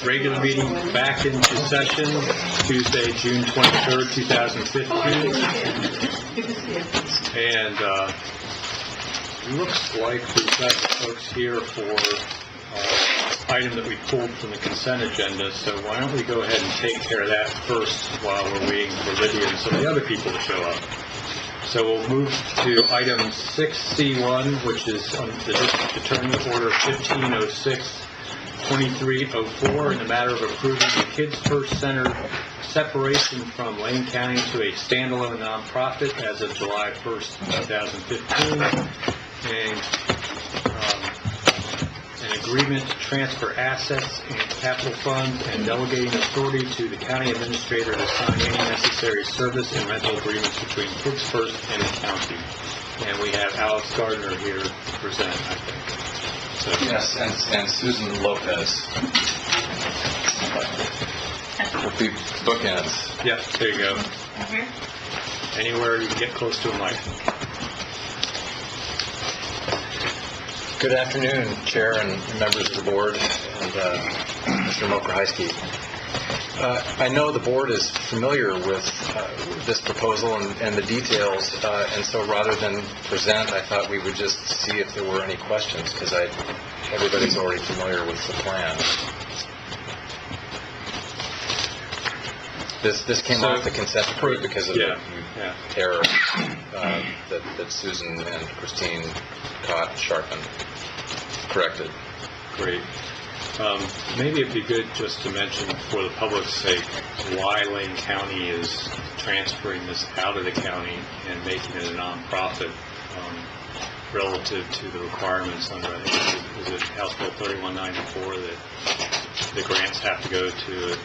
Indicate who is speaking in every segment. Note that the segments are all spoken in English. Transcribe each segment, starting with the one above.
Speaker 1: Regular meeting back into session Tuesday, June 23rd, 2015. And looks like we've got folks here for item that we pulled from the consent agenda. So why don't we go ahead and take care of that first while we're waiting for Lydia and some of the other people to show up. So we'll move to item 6C1, which is on the District Attorney Order 1506-2304 in the matter of approving the Kids First Center separation from Lane County to a standalone nonprofit as of July 1st, 2015, and an agreement to transfer assets and capital funds and delegating authority to the county administrator to sign any necessary service and rental agreements between Kids First and the county. And we have Alex Gardner here to present, I think. So.
Speaker 2: Yes, and Susan Lopez. With the bookends.
Speaker 1: Yeah, there you go. Anywhere you can get close to a mic.
Speaker 2: Good afternoon, Chair and members of the board, and Mr. Mokrahysky. I know the board is familiar with this proposal and the details, and so rather than present, I thought we would just see if there were any questions, because everybody's already familiar with the plan. This came off the consent decree because of the error that Susan and Christine caught and sharpened. Corrected.
Speaker 1: Great. Maybe it'd be good just to mention, for the public's sake, why Lane County is transferring this out of the county and making it a nonprofit relative to the requirements under, I think, is it House Bill 3194 that the grants have to go to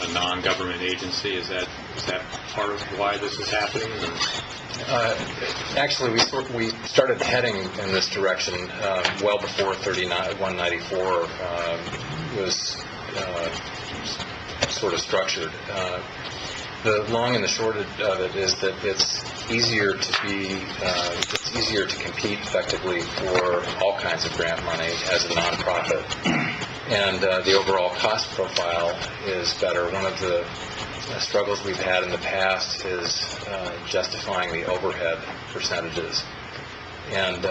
Speaker 1: a non-government agency? Is that part of why this is happening?
Speaker 2: Actually, we started heading in this direction well before 3194 was sort of structured. The long and the short of it is that it's easier to compete effectively for all kinds of grant money as a nonprofit, and the overall cost profile is better. One of the struggles we've had in the past is justifying the overhead percentages, and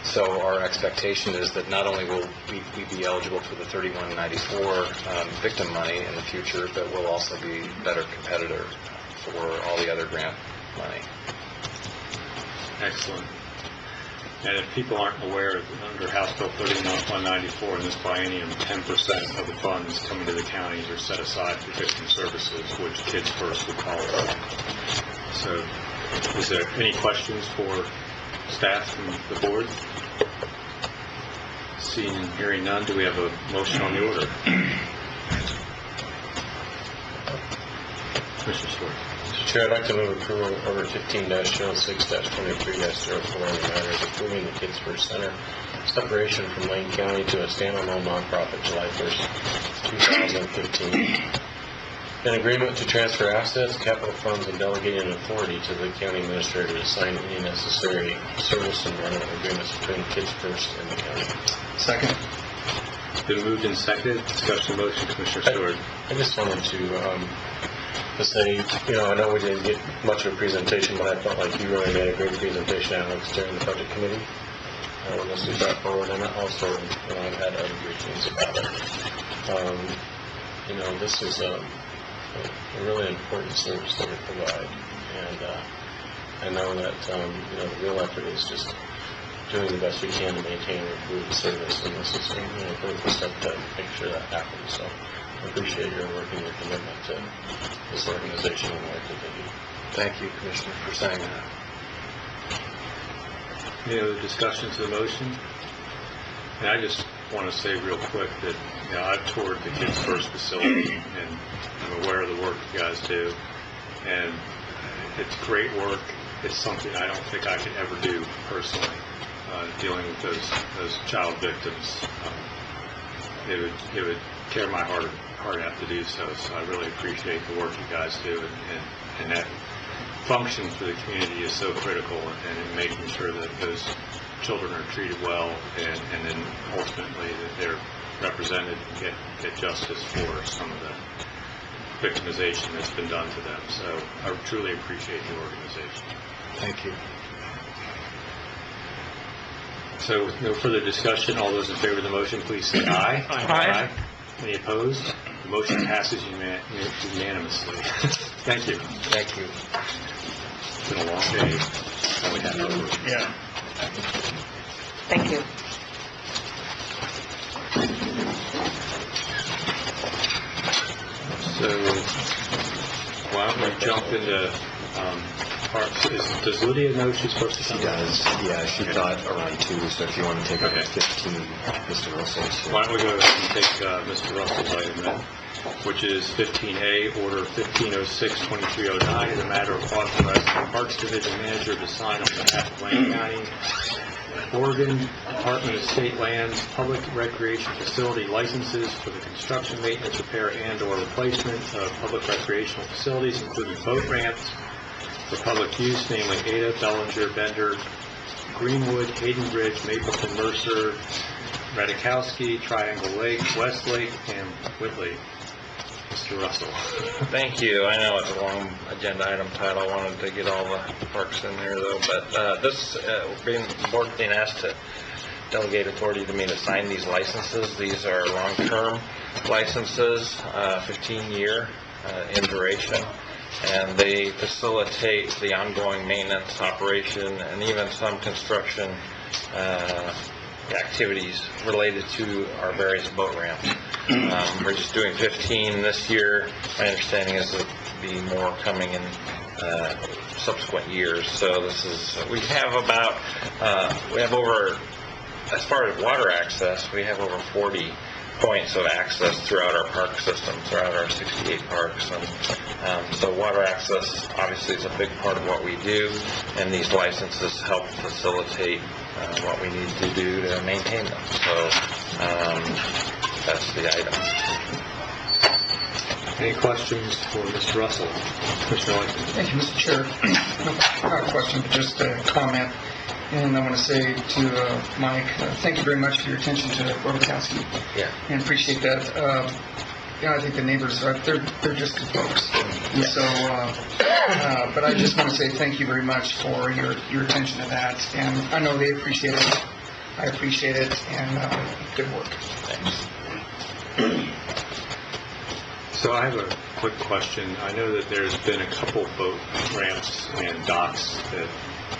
Speaker 2: so our expectation is that not only will we be eligible for the 3194 victim money in the future, but we'll also be a better competitor for all the other grant money.
Speaker 1: Excellent. And if people aren't aware, under House Bill 3194 in this biennium, 10% of the funds coming to the counties are set aside for victim services, which Kids First would qualify. So, is there any questions for staff from the board? Seeing and hearing none, do we have a motion on the order? Commissioner Stewart.
Speaker 3: Mr. Chair, I'd like to move approval of Order 15-06-23-04 in the matter of approving the Kids First Center separation from Lane County to a standalone nonprofit July 1st, 2015. An agreement to transfer assets, capital funds, and delegating authority to the county administrator to sign any necessary service and rental agreements between Kids First and the county.
Speaker 2: Second.
Speaker 1: Been moved and seconded. Discussion motion, Commissioner Stewart.
Speaker 3: I just wanted to say, I know we didn't get much of a presentation, but I felt like you really made a great presentation, Alex, during the budget committee. When this was brought forward, and also, I've had other great things about it. This is a really important service that we provide, and I know that, the real effort is just doing the best we can to maintain and improve the service, and this is a critical step to make sure that happens. So I appreciate your work and your commitment to this organization and the work that they do.
Speaker 2: Thank you, Commissioner, for saying that.
Speaker 1: Any other discussion to the motion? And I just want to say real quick that I've toured the Kids First facility, and I'm aware of the work you guys do, and it's great work. It's something I don't think I could ever do personally, dealing with those child victims. It would tear my heart out to do so. So I really appreciate the work you guys do, and that function for the community is so critical, and in making sure that those children are treated well, and then ultimately that they're represented and get justice for some of the victimization that's been done to them. So I truly appreciate the organization.
Speaker 2: Thank you.
Speaker 1: So with no further discussion, all those in favor of the motion, please say aye.
Speaker 4: Aye.
Speaker 1: Any opposed? The motion passes unanimously. Thank you.
Speaker 2: Thank you.
Speaker 1: It's been a long day. Only half over.
Speaker 4: Yeah.
Speaker 5: Thank you.
Speaker 1: So why don't we jump into parks? Does Lydia know she's supposed to come?
Speaker 6: She does, yeah, she thought around 2, so if you want to take up
Speaker 1: Okay.
Speaker 6: 15, Mr. Russell's here.
Speaker 1: Why don't we go ahead and take Mr. Russell's item then, which is 15A, Order 1506-2309, in the matter of authorizing the Parks Division Manager to sign on behalf of Lane County, Oregon Department of State Lands, public recreation facility licenses for the construction, maintenance, repair, and/or replacement of public recreational facilities, including boat ramps for public use, namely Ada, Bellinger, Bender, Greenwood, Hayden Bridge, Mapleton, Mercer, Radikowski, Triangle Lake, West Lake, and Whitley. Mr. Russell.
Speaker 7: Thank you. I know it's a long agenda item title. I wanted to get all the parks in there, though. But this being the board being asked to delegate authority to me to sign these licenses. These are long-term licenses, 15-year in duration, and they facilitate the ongoing maintenance, operation, and even some construction activities related to our various boat ramps. We're just doing 15 this year. My understanding is there'll be more coming in subsequent years. So this is, we have over, as far as water access, we have over 40 points of access throughout our park system, throughout our 68 parks. And so water access obviously is a big part of what we do, and these licenses help facilitate what we need to do to maintain them. So that's the item.
Speaker 1: Any questions for Mr. Russell? Commissioner Lincoln?
Speaker 4: Thank you, Mr. Chair. Not a question, but just a comment. And I want to say to Mike, thank you very much for your attention to Radikowski.
Speaker 7: Yeah.
Speaker 4: And appreciate that. I think the neighbors, they're just good folks.
Speaker 7: Yeah.
Speaker 4: So, but I just want to say thank you very much for your attention to that. And I know they appreciate it. I appreciate it, and good work.
Speaker 7: Thanks.
Speaker 1: So I have a quick question. I know that there's been a couple boat ramps and docks that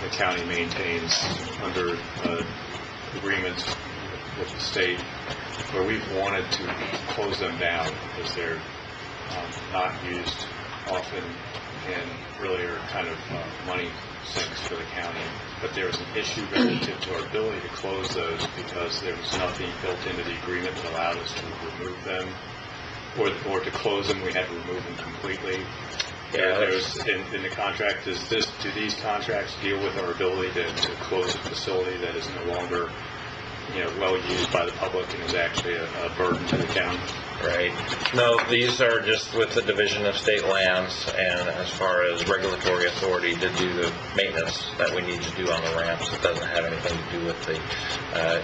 Speaker 1: the county maintains under agreements with the state where we've wanted to close them down because they're not used often and really are kind of money sinks for the county. But there was an issue relative to our ability to close those because there was nothing built into the agreement that allowed us to remove them. Or to close them, we had to remove them completely.
Speaker 7: Yeah,
Speaker 1: There's in the contract. Do these contracts deal with our ability to close a facility that is no longer, well used by the public and is actually a burden to the county?
Speaker 7: Right. No, these are just with the Division of State Lands, and as far as regulatory authority to do the maintenance that we need to do on the ramps, it doesn't have anything to do with the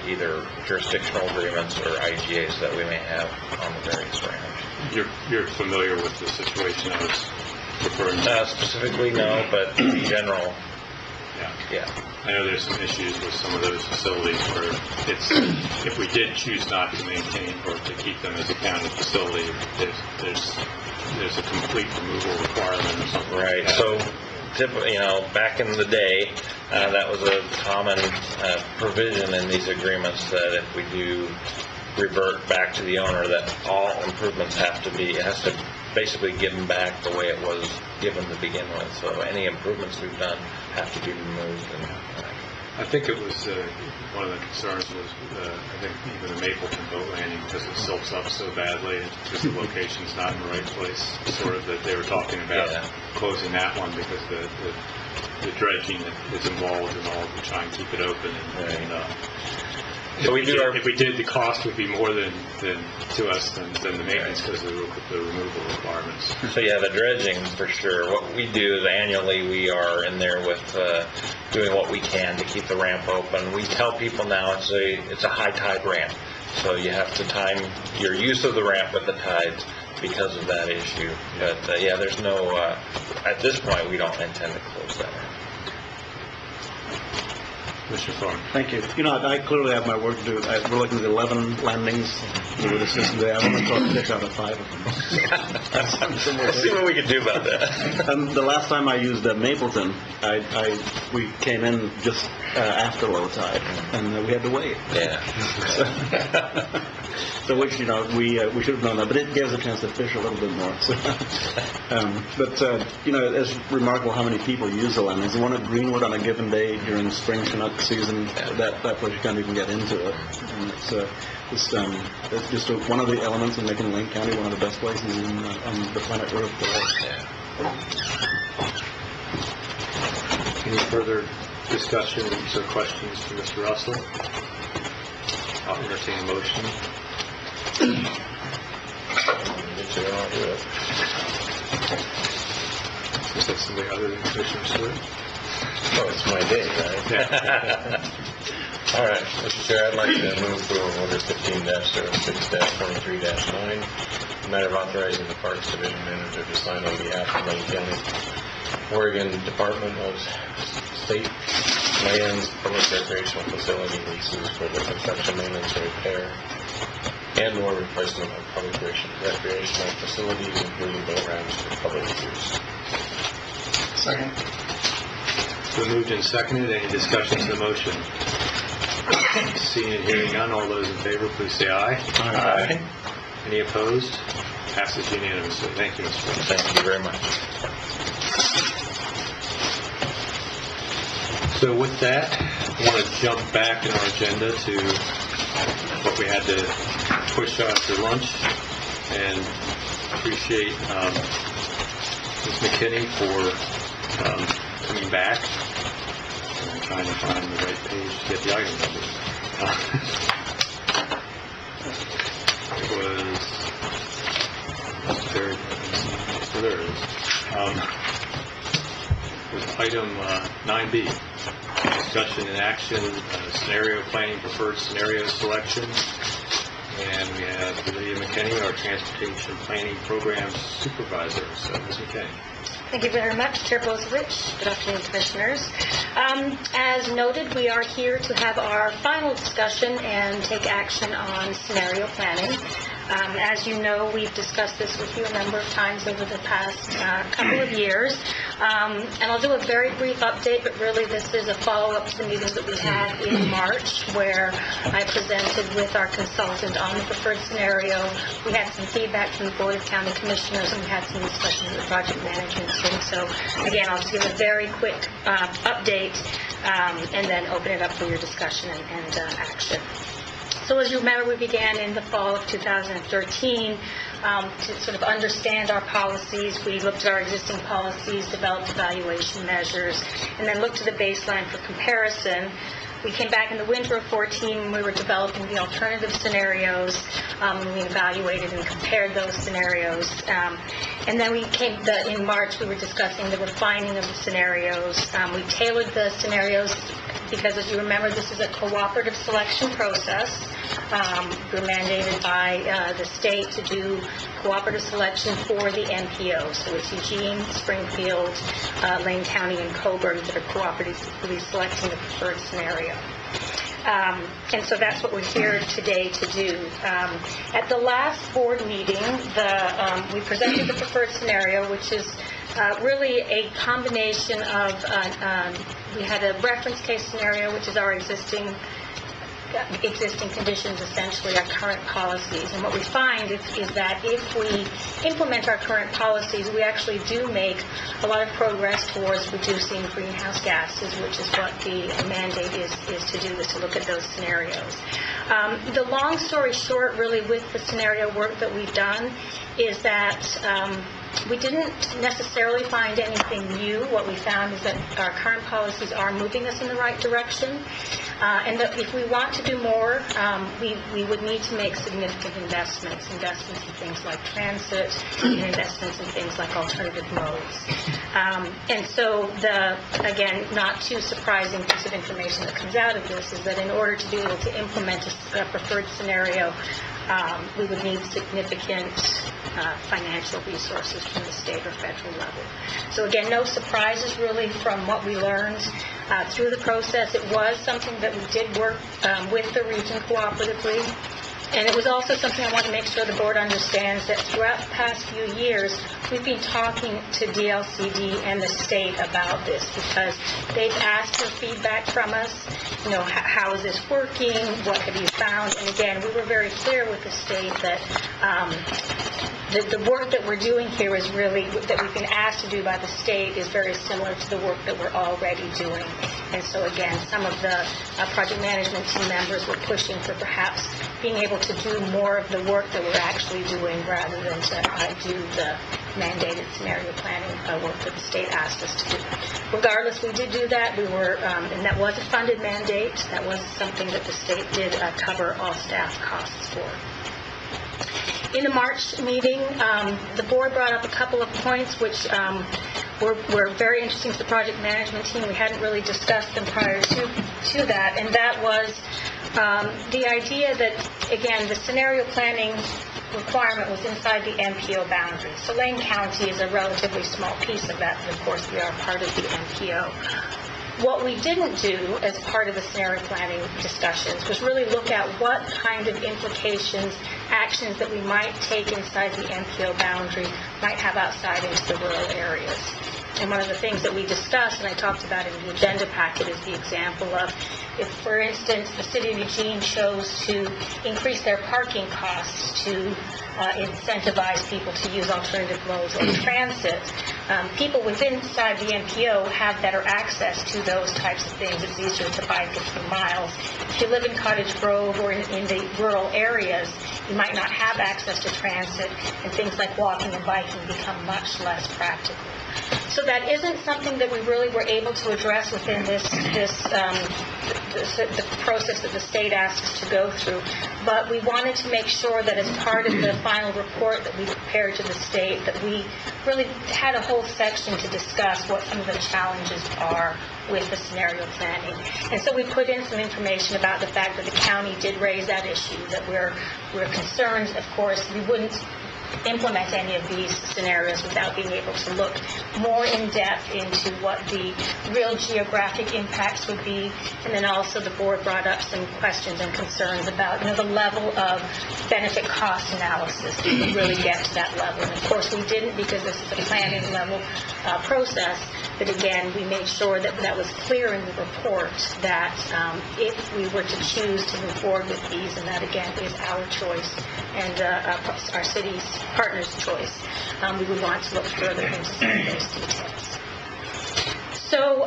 Speaker 7: either jurisdictional agreements or IGAs that we may have on the various ramps.
Speaker 1: You're familiar with the situation I was referring to?
Speaker 7: Specifically, no, but in general, yeah.
Speaker 1: I know there's some issues with some of those facilities where if we did choose not to maintain or to keep them as a county facility, there's a complete removal requirement or something.
Speaker 7: Right.
Speaker 1: Like
Speaker 7: So, back in the day, that was a common provision in these agreements that if we do revert back to the owner, that all improvements has to basically give them back the way it was given to begin with. So any improvements we've done have to be removed.
Speaker 1: I think it was one of the concerns was I think even the Mapleton boat landing because it silts up so badly because the location's not in the right place. Sort of that they were talking about closing that one because the the dredging that is involved and all to try and keep it open. And
Speaker 7: So we do our-
Speaker 1: if we did, the cost would be more than to us than the maintenance because of the removal requirements.
Speaker 7: So yeah, the dredging for sure. What we do is annually we are in there with doing what we can to keep the ramp open. We tell people now it's a high tide ramp, so you have to time your use of the ramp with the tides because of that issue. But yeah, there's no at this point we don't intend to close that ramp.
Speaker 1: Mr. Thorne.
Speaker 8: Thank you. You know, I clearly have my work to do. We're looking at 11 landings with the system today. I want to caught fish out of 5 of them.
Speaker 7: Let's see what we can do about that.
Speaker 8: The last time I used Mapleton, we came in just after low tide, and we had to wait.
Speaker 7: Yeah.
Speaker 8: So which, you know, we should have known that, but it gave us a chance to fish a little bit more. So, but, you know, it's remarkable how many people use the landings. The one at Greenwood on a given day during spring Chinook season, that place you can't even get into it. And it's just one of the elements in making Lane County one of the best places on the planet Earth today.
Speaker 1: Any further discussions or questions for Mr. Russell? I'll entertain a motion. Is that somebody other than Commissioner Stewart?
Speaker 3: Oh, it's my day, right?
Speaker 1: Yeah.
Speaker 3: All right, Mr. Chair, I'd like to move approval of Order 15-06-23-9, matter of authorizing the Parks Division Manager to sign on behalf of Lane County, Oregon Department of State Lands Public Recreational Facility leases for the construction, maintenance, and repair and/or replacement of public recreational facilities, including boat ramps for public use.
Speaker 4: Second.
Speaker 1: So moved and seconded. Any discussion to the motion? Seeing and hearing none, all those in favor, please say aye.
Speaker 7: Aye.
Speaker 1: Any opposed? Passes unanimously. Thank you, Mr. President.
Speaker 7: Thank you very much.
Speaker 1: So with that, I want to jump back in our agenda to what we had to push after lunch, and appreciate Ms. McKinney for coming back. I'm trying to find the right page to get the item number. It was very, so there it is. With item 9B, discussion and action, scenario planning, preferred scenario selection. And we have Lydia McKinney, our Transportation Planning Program Supervisor. So, Ms. McKinney.
Speaker 9: Thank you very much, Chair Bozovich. Good afternoon, Commissioners. As noted, we are here to have our final discussion and take action on scenario planning. As you know, we've discussed this with you a number of times over the past couple of years. And I'll do a very brief update, but really this is a follow-up to the meeting that we had in March, where I presented with our consultant on the preferred scenario. We had some feedback from the Board of County Commissioners, and we had some discussions with the project management team. So again, I'll just give a very quick update and then open it up for your discussion and action. So as you remember, we began in the fall of 2013 to sort of understand our policies. We looked at our existing policies, developed evaluation measures, and then looked at the baseline for comparison. We came back in the winter of 14 when we were developing the alternative scenarios, and we evaluated and compared those scenarios. And then in March, we were discussing the refining of the scenarios. We tailored the scenarios because, as you remember, this is a cooperative selection process. We're mandated by the state to do cooperative selection for the NPO. So it's Eugene, Springfield, Lane County, and Coburg that are cooperatively selecting the preferred scenario. And so that's what we're here today to do. At the last board meeting, we presented the preferred scenario, which is really a combination of, we had a reference case scenario, which is our existing conditions, essentially our current policies. And what we find is that if we implement our current policies, we actually do make a lot of progress towards reducing greenhouse gases, which is what the mandate is to do, is to look at those scenarios. The long story short, really, with the scenario work that we've done is that We didn't necessarily find anything new. What we found is that our current policies are moving us in the right direction, and that if we want to do more, we would need to make significant investments in things like transit, and investments in things like alternative modes. And so again, not too surprising piece of information that comes out of this is that in order to be able to implement a preferred scenario, we would need significant financial resources from the state or federal level. So again, no surprises really from what we learned through the process. It was something that we did work with the region cooperatively. And it was also something I want to make sure the board understands that throughout the past few years, we've been talking to DLCD and the state about this because they've asked for feedback from us. How is this working? What have you found? And again, we were very clear with the state that the work that we're doing here is really, that we've been asked to do by the state, is very similar to the work that we're already doing. And so again, some of the project management team members were pushing for perhaps being able to do more of the work that we're actually doing rather than to do the mandated scenario planning work that the state asked us to do. Regardless, we did do that. We were, and that was a funded mandate. That was something that the state did cover all staff costs for. In the March meeting, the board brought up a couple of points which were very interesting to the project management team. We hadn't really discussed them prior to that, and that was the idea that, again, the scenario planning requirement was inside the MPO boundary. So Lane County is a relatively small piece of that, but of course we are part of the MPO. What we didn't do as part of the scenario planning discussions was really look at what kind of implications, actions that we might take inside the MPO boundary might have outside into the rural areas. And one of the things that we discussed, and I talked about in the agenda packet, is the example of if, for instance, the city of Eugene chose to increase their parking costs to incentivize people to use alternative modes or transit. People within inside the MPO have better access to those types of things. It's easier to bike a few miles. If you live in Cottage Grove or in the rural areas, you might not have access to transit, and things like walking and biking become much less practical. So that isn't something that we really were able to address within the process that the state asked us to go through. But we wanted to make sure that as part of the final report that we prepared to the state, that we really had a whole section to discuss what some of the challenges are with the scenario planning. And so we put in some information about the fact that the county did raise that issue, that we're concerned, of course, we wouldn't implement any of these scenarios without being able to look more in depth into what the real geographic impacts would be. And then also the board brought up some questions and concerns about the level of benefit cost analysis to really get to that level. And of course we didn't, because this is a planning level process. But again, we made sure that that was clear in the report that if we were to choose to move forward with these, and that again is our choice and our city's partner's choice, we would want to look further into some of those details. So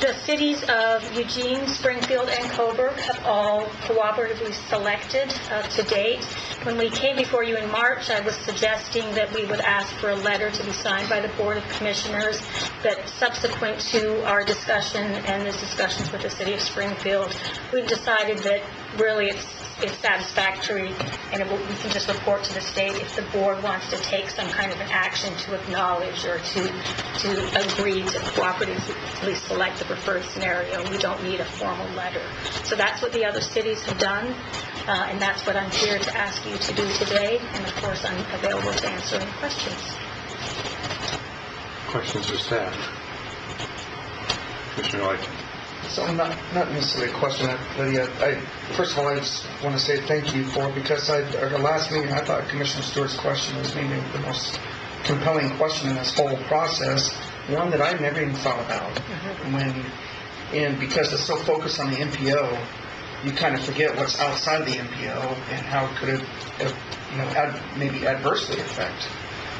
Speaker 9: the cities of Eugene, Springfield, and Coburg have all cooperatively selected to date. When we came before you in March, I was suggesting that we would ask for a letter to be signed by the Board of Commissioners, that subsequent to our discussion and the discussions with the city of Springfield, we've decided that really it's satisfactory, and we can just report to the state if the board wants to take some kind of an action to acknowledge or to agree to cooperatively select the preferred scenario. We don't need a formal letter. So that's what the other cities have done, and that's what I'm here to ask you to do today. And of course, I'm available to answer any questions.
Speaker 1: Questions for staff? Commissioner White.
Speaker 4: So not necessarily a question, Lydia. First of all, I just want to say thank you because at the last meeting, I thought Commissioner Stewart's question was maybe the most compelling question in this whole process, one that I never even thought about. And because it's so focused on the MPO, you kind of forget what's outside the MPO and how could it, maybe adversely affect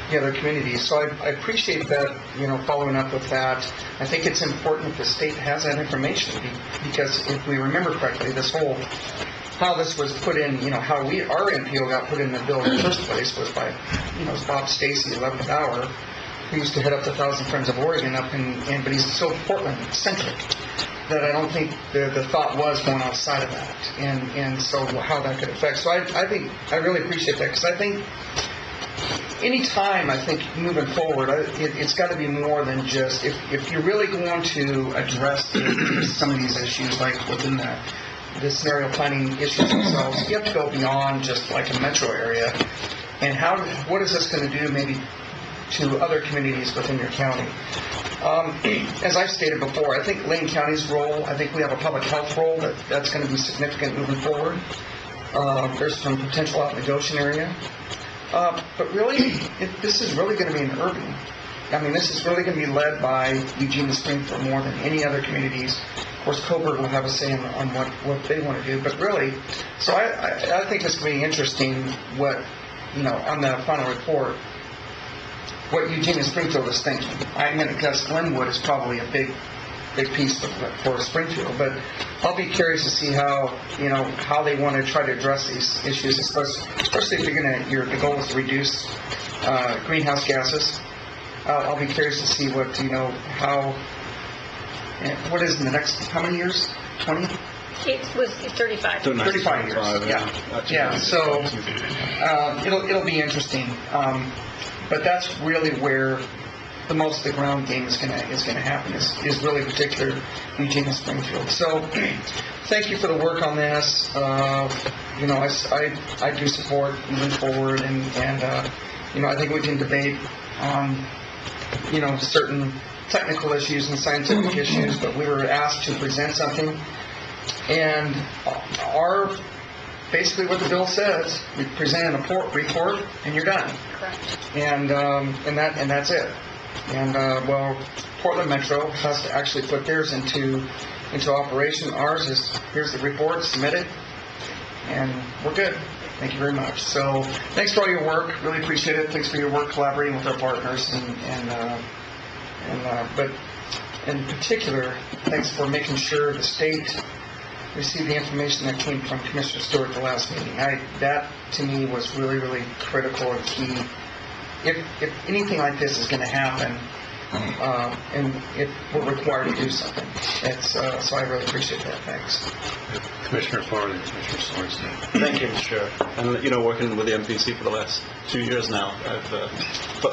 Speaker 4: the other communities. So I appreciate that, following up with that. I think it's important the state has that information because if we remember correctly, this whole how this was put in, how our NPO got put in the bill in the first place was by, it's Bob Stacy, 11th hour, who used to head up the Thousand Friends of Oregon but he's so Portland-centric that I don't think the thought was going outside of that, and so how that could affect. So I think, I really appreciate that, because I think any time, I think, moving forward, it's got to be more than just, if you're really going to address some of these issues, like within the scenario planning issues themselves, you have to go beyond just like a metro area. And what is this going to do maybe to other communities within your county? As I've stated before, I think Lane County's role, I think we have a public health role that's going to be significant moving forward. There's some potential out in the Goshen area. But really, this is really going to be an urban. This is really going to be led by Eugene and Springfield more than any other communities. Of course, Coburg will have a say on what they want to do. But really, so I think it's going to be interesting what, on the final report, what Eugene and Springfield is thinking. Because Glenwood is probably a big piece for Springfield, but I'll be curious to see how they want to try to address these issues, especially if the goal is to reduce greenhouse gases. I'll be curious to see what is in the next, how many years? 20?
Speaker 9: It was 35.
Speaker 4: 35 years. Yeah. So it'll be interesting. But that's really where the most of the ground game is going to happen. Is really particular Eugene and Springfield. So thank you for the work on this. I do support moving forward, and I think we can debate on certain technical issues and scientific issues, but we were asked to present something, and basically what the bill says, we present a report, and you're done.
Speaker 9: Correct.
Speaker 4: And that's it. And Portland Metro has to actually put theirs into operation. Ours is, here's the report, submit it, and we're good. Thank you very much. So thanks for all your work. Really appreciate it. Thanks for your work collaborating with our partners, but in particular, thanks for making sure the state received the information that came from Commissioner Stewart at the last meeting. That to me was really, really critical and key. If anything like this is going to happen, and if we're required to do something, so I really appreciate that. Thanks.
Speaker 1: Commissioner Farley and Commissioner Sorensen.
Speaker 8: Thank you, Mr. Chair. And, working with the MPC for the last 2 years now, I've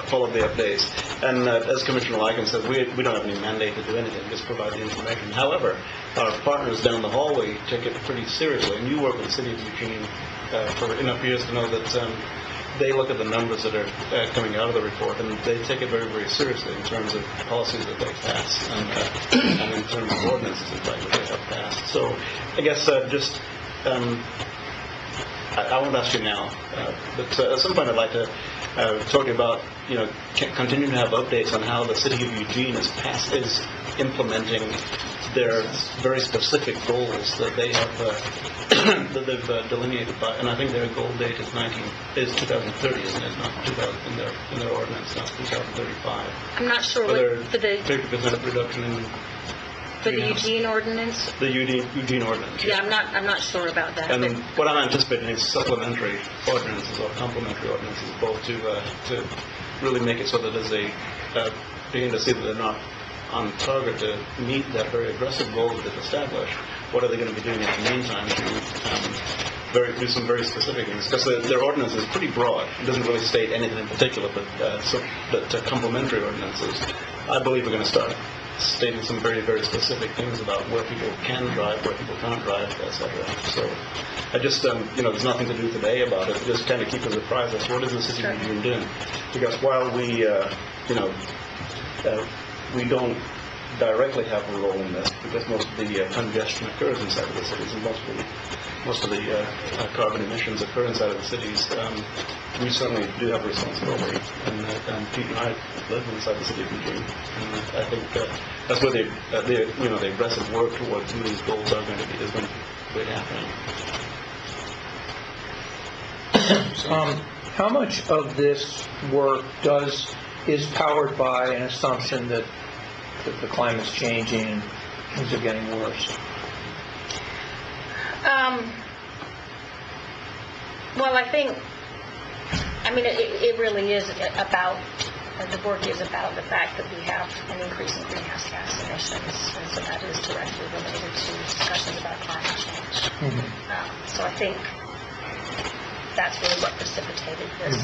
Speaker 8: followed the updates. And as Commissioner Lycan said, we don't have any mandate to do anything, just provide the information. However, our partners down the hallway take it pretty seriously. And you work with the City of Eugene for enough years to know that they look at the numbers that are coming out of the report, and they take it very, very seriously in terms of policies that they pass and in terms of ordinances, in fact, that they have passed. So I guess I won't ask you now, but at some point I'd like to talk to you about, continuing to have updates on how the City of Eugene is implementing their very specific goals that they have that they've delineated by, and I think their goal date is 2030, isn't it? Not 2000 in their ordinance, not 2035.
Speaker 9: I'm not sure
Speaker 8: For their 50% reduction in
Speaker 9: for the Eugene ordinance.
Speaker 8: The Eugene ordinance.
Speaker 9: Yeah, I'm not sure about that.
Speaker 8: And
Speaker 9: but
Speaker 8: what I'm anticipating is supplementary ordinances or complementary ordinances, both to really make it so that as they begin to see that they're not on target to meet that very aggressive goal that they've established, what are they going to be doing in the meantime to do some very specific things? Because their ordinance is pretty broad. It doesn't really state anything in particular, but complementary ordinances, I believe, are going to start stating some very, very specific things about where people can drive, where people can't drive, etc. So I just, there's nothing to do today about it. Just kind of keep us apprised as to what is the City of Eugene doing. Because while we don't directly have a role in this, because most of the congestion occurs inside of the cities, and most of the carbon emissions occur inside of the cities. We certainly do have a responsibility, and Pete and I live inside the City of Eugene, and I think that's where the aggressive work towards some of these goals is going to be happening.
Speaker 10: How much of this work is powered by an assumption that the climate's changing and things are getting worse?
Speaker 9: Well, I think, it really is about, the work is about the fact that we have an increase in greenhouse gas emissions, and so that is directly related to discussions about climate change. So I think that's really what precipitated this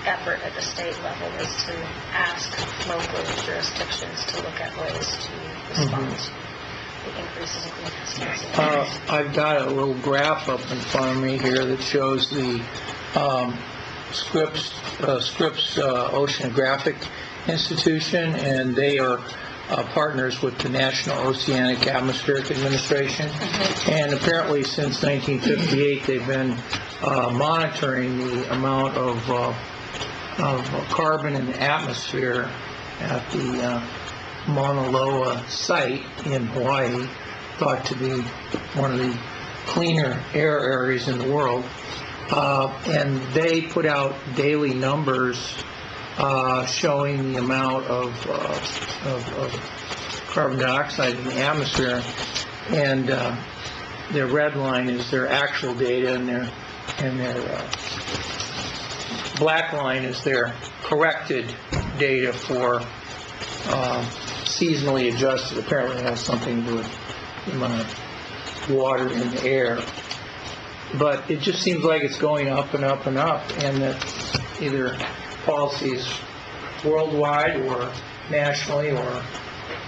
Speaker 9: effort at the state level, is to ask local jurisdictions to look at ways to respond to the increases in greenhouse gas emissions.
Speaker 10: I've got a little graph up in front of me here that shows the Scripps Oceanographic Institution, and they are partners with the National Oceanic Atmospheric Administration. And apparently since 1958, they've been monitoring the amount of carbon in the atmosphere at the Mauna Loa site in Hawaii, thought to be one of the cleaner air areas in the world. And they put out daily numbers showing the amount of carbon dioxide in the atmosphere, and their red line is their actual data, and their black line is their corrected data for seasonally adjusted. Apparently it has something to do with the amount of water in the air. But it just seems like it's going up and up and up, and that either policies worldwide or nationally or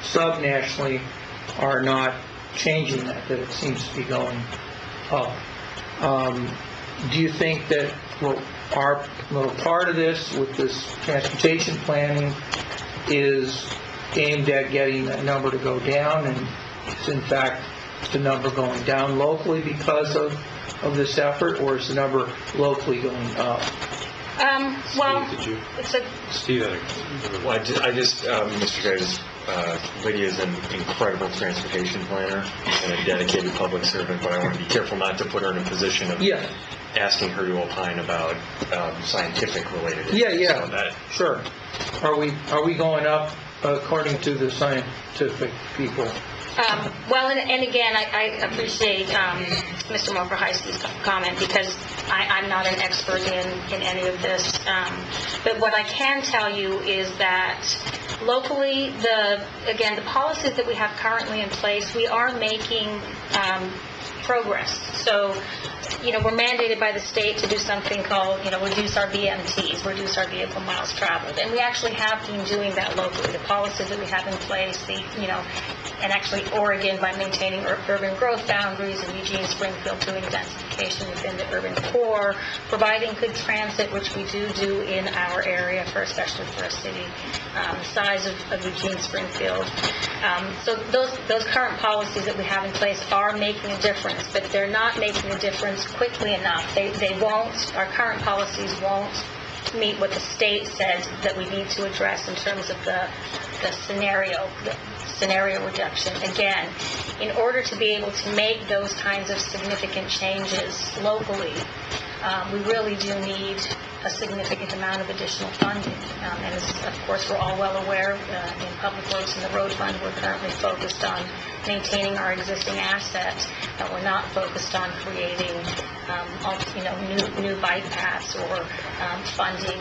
Speaker 10: sub-nationally are not changing that it seems to be going up. Do you think that our little part of this, with this transportation planning, is aimed at getting that number to go down, and is in fact the number going down locally because of this effort, or is the number locally going up?
Speaker 1: Steve,
Speaker 6: Mr. Guys, Lydia's an incredible transportation planner and a dedicated public servant, but I want to be careful not to put her in a position of asking her to opine about scientific related issues. So that,
Speaker 10: Sure. Are we going up according to the scientific people?
Speaker 9: Well, and again, I appreciate Mr. Mokreheiski's comment, because I'm not an expert in any of this. But what I can tell you is that locally, the policies that we have currently in place, we are making progress. So, we're mandated by the state to do something called, reduce our VMTs, reduce our vehicle miles traveled. And we actually have been doing that locally. The policies that we have in place, and actually Oregon, by maintaining urban growth boundaries, and Eugene, Springfield doing densification within the urban core, providing good transit, which we do in our area, especially for a city the size of Eugene, Springfield. So those current policies that we have in place are making a difference, but they're not making a difference quickly enough. They won't. Our current policies won't meet what the state says that we need to address in terms of the scenario reduction. Again, in order to be able to make those kinds of significant changes locally, we really do need a significant amount of additional funding. And as, of course, we're all well aware, in Public Works and the Road Fund, we're currently focused on maintaining our existing assets. We're not focused on creating new bike paths or funding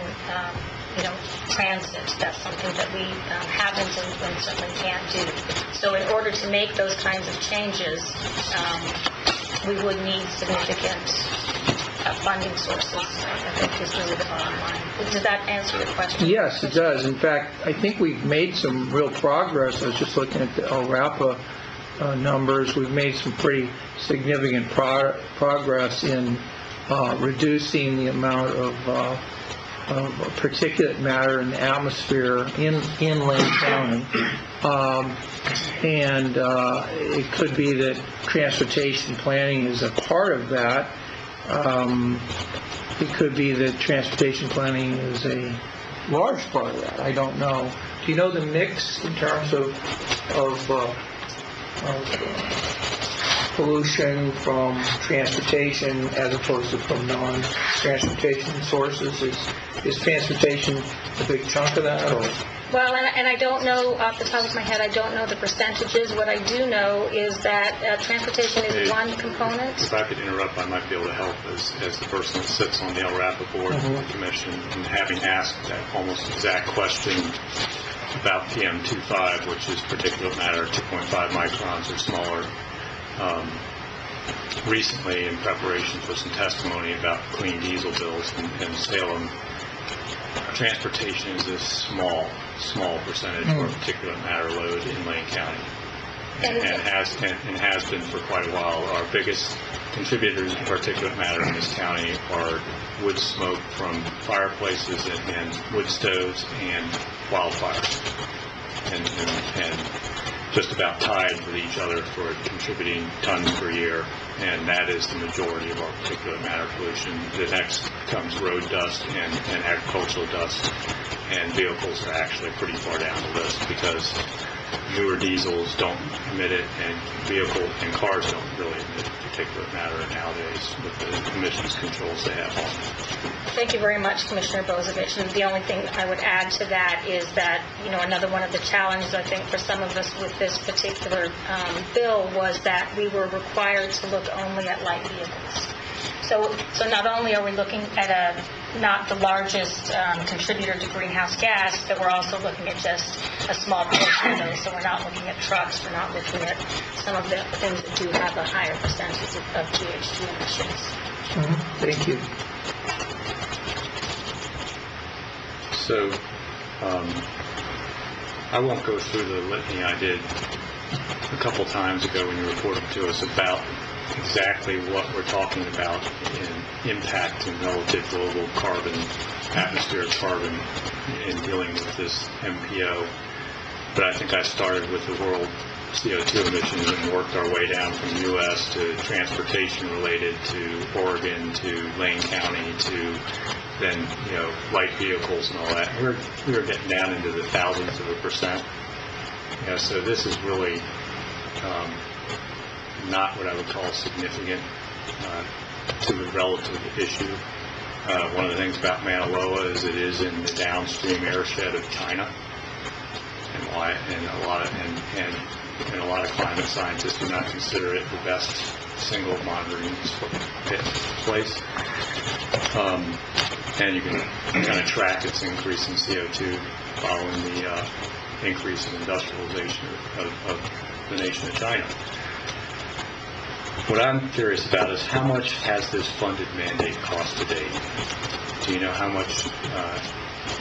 Speaker 9: transit. That's something that we haven't and certainly can't do. So in order to make those kinds of changes, we would need significant funding sources, I think, is really the bottom line. Does that answer your question?
Speaker 10: Yes, it does. In fact, I think we've made some real progress. I was just looking at the LRAPA numbers. We've made some pretty significant progress in reducing the amount of particulate matter in the atmosphere in Lane County. And it could be that transportation planning is a part of that. It could be that transportation planning is a large part of that. I don't know. Do you know the mix in terms of pollution from transportation as opposed to from non-transportation sources? Is transportation a big chunk of that? Or?
Speaker 9: Well, and I don't know, off the top of my head, I don't know the percentages. What I do know is that transportation is one component.
Speaker 1: If I could interrupt, I might be able to help as the person that sits on the LRAPA board for the commission, and having asked that almost exact question about PM25, which is particulate matter 2.5 microns or smaller, recently in preparation for some testimony about clean diesel bills in Salem. Transportation is a small percentage of our particulate matter load in Lane County, and has been for quite a while. Our biggest contributors to particulate matter in this county are wood smoke from fireplaces and wood stoves and wildfires, and just about tied with each other for contributing tons per year, and that is the majority of our particulate matter pollution. The next comes road dust and agricultural dust, and vehicles are actually pretty far down the list because newer diesels don't emit it, and cars don't really emit particulate matter nowadays with the emissions controls they have on them.
Speaker 9: Thank you very much, Commissioner Bozovich. And the only thing I would add to that is that, another one of the challenges, I think, for some of us with this particular bill was that we were required to look only at light vehicles. So not only are we looking at not the largest contributor to greenhouse gas, but we're also looking at just a small portion of those. So we're not looking at trucks, we're not looking at some of the things that do have a higher percentage of GHG emissions.
Speaker 10: Thank you.
Speaker 1: So, I won't go through the litany I did a couple times ago when you reported to us about exactly what we're talking about in impact in relative global carbon, atmospheric carbon, in dealing with this MPO. But I think I started with the world CO2 emissions and worked our way down from U.S. to transportation related to Oregon to Lane County to then, light vehicles and all that. We were getting down into the thousands of a percent. So this is really not what I would call significant to the relative issue. One of the things about Mauna Loa is it is in the downstream airshed of China, and a lot of climate scientists do not consider it the best single monitoring place. And you can kind of track its increase in CO2 following the increase in industrialization of the nation of China. What I'm curious about is how much has this funded mandate cost to date? Do you know how much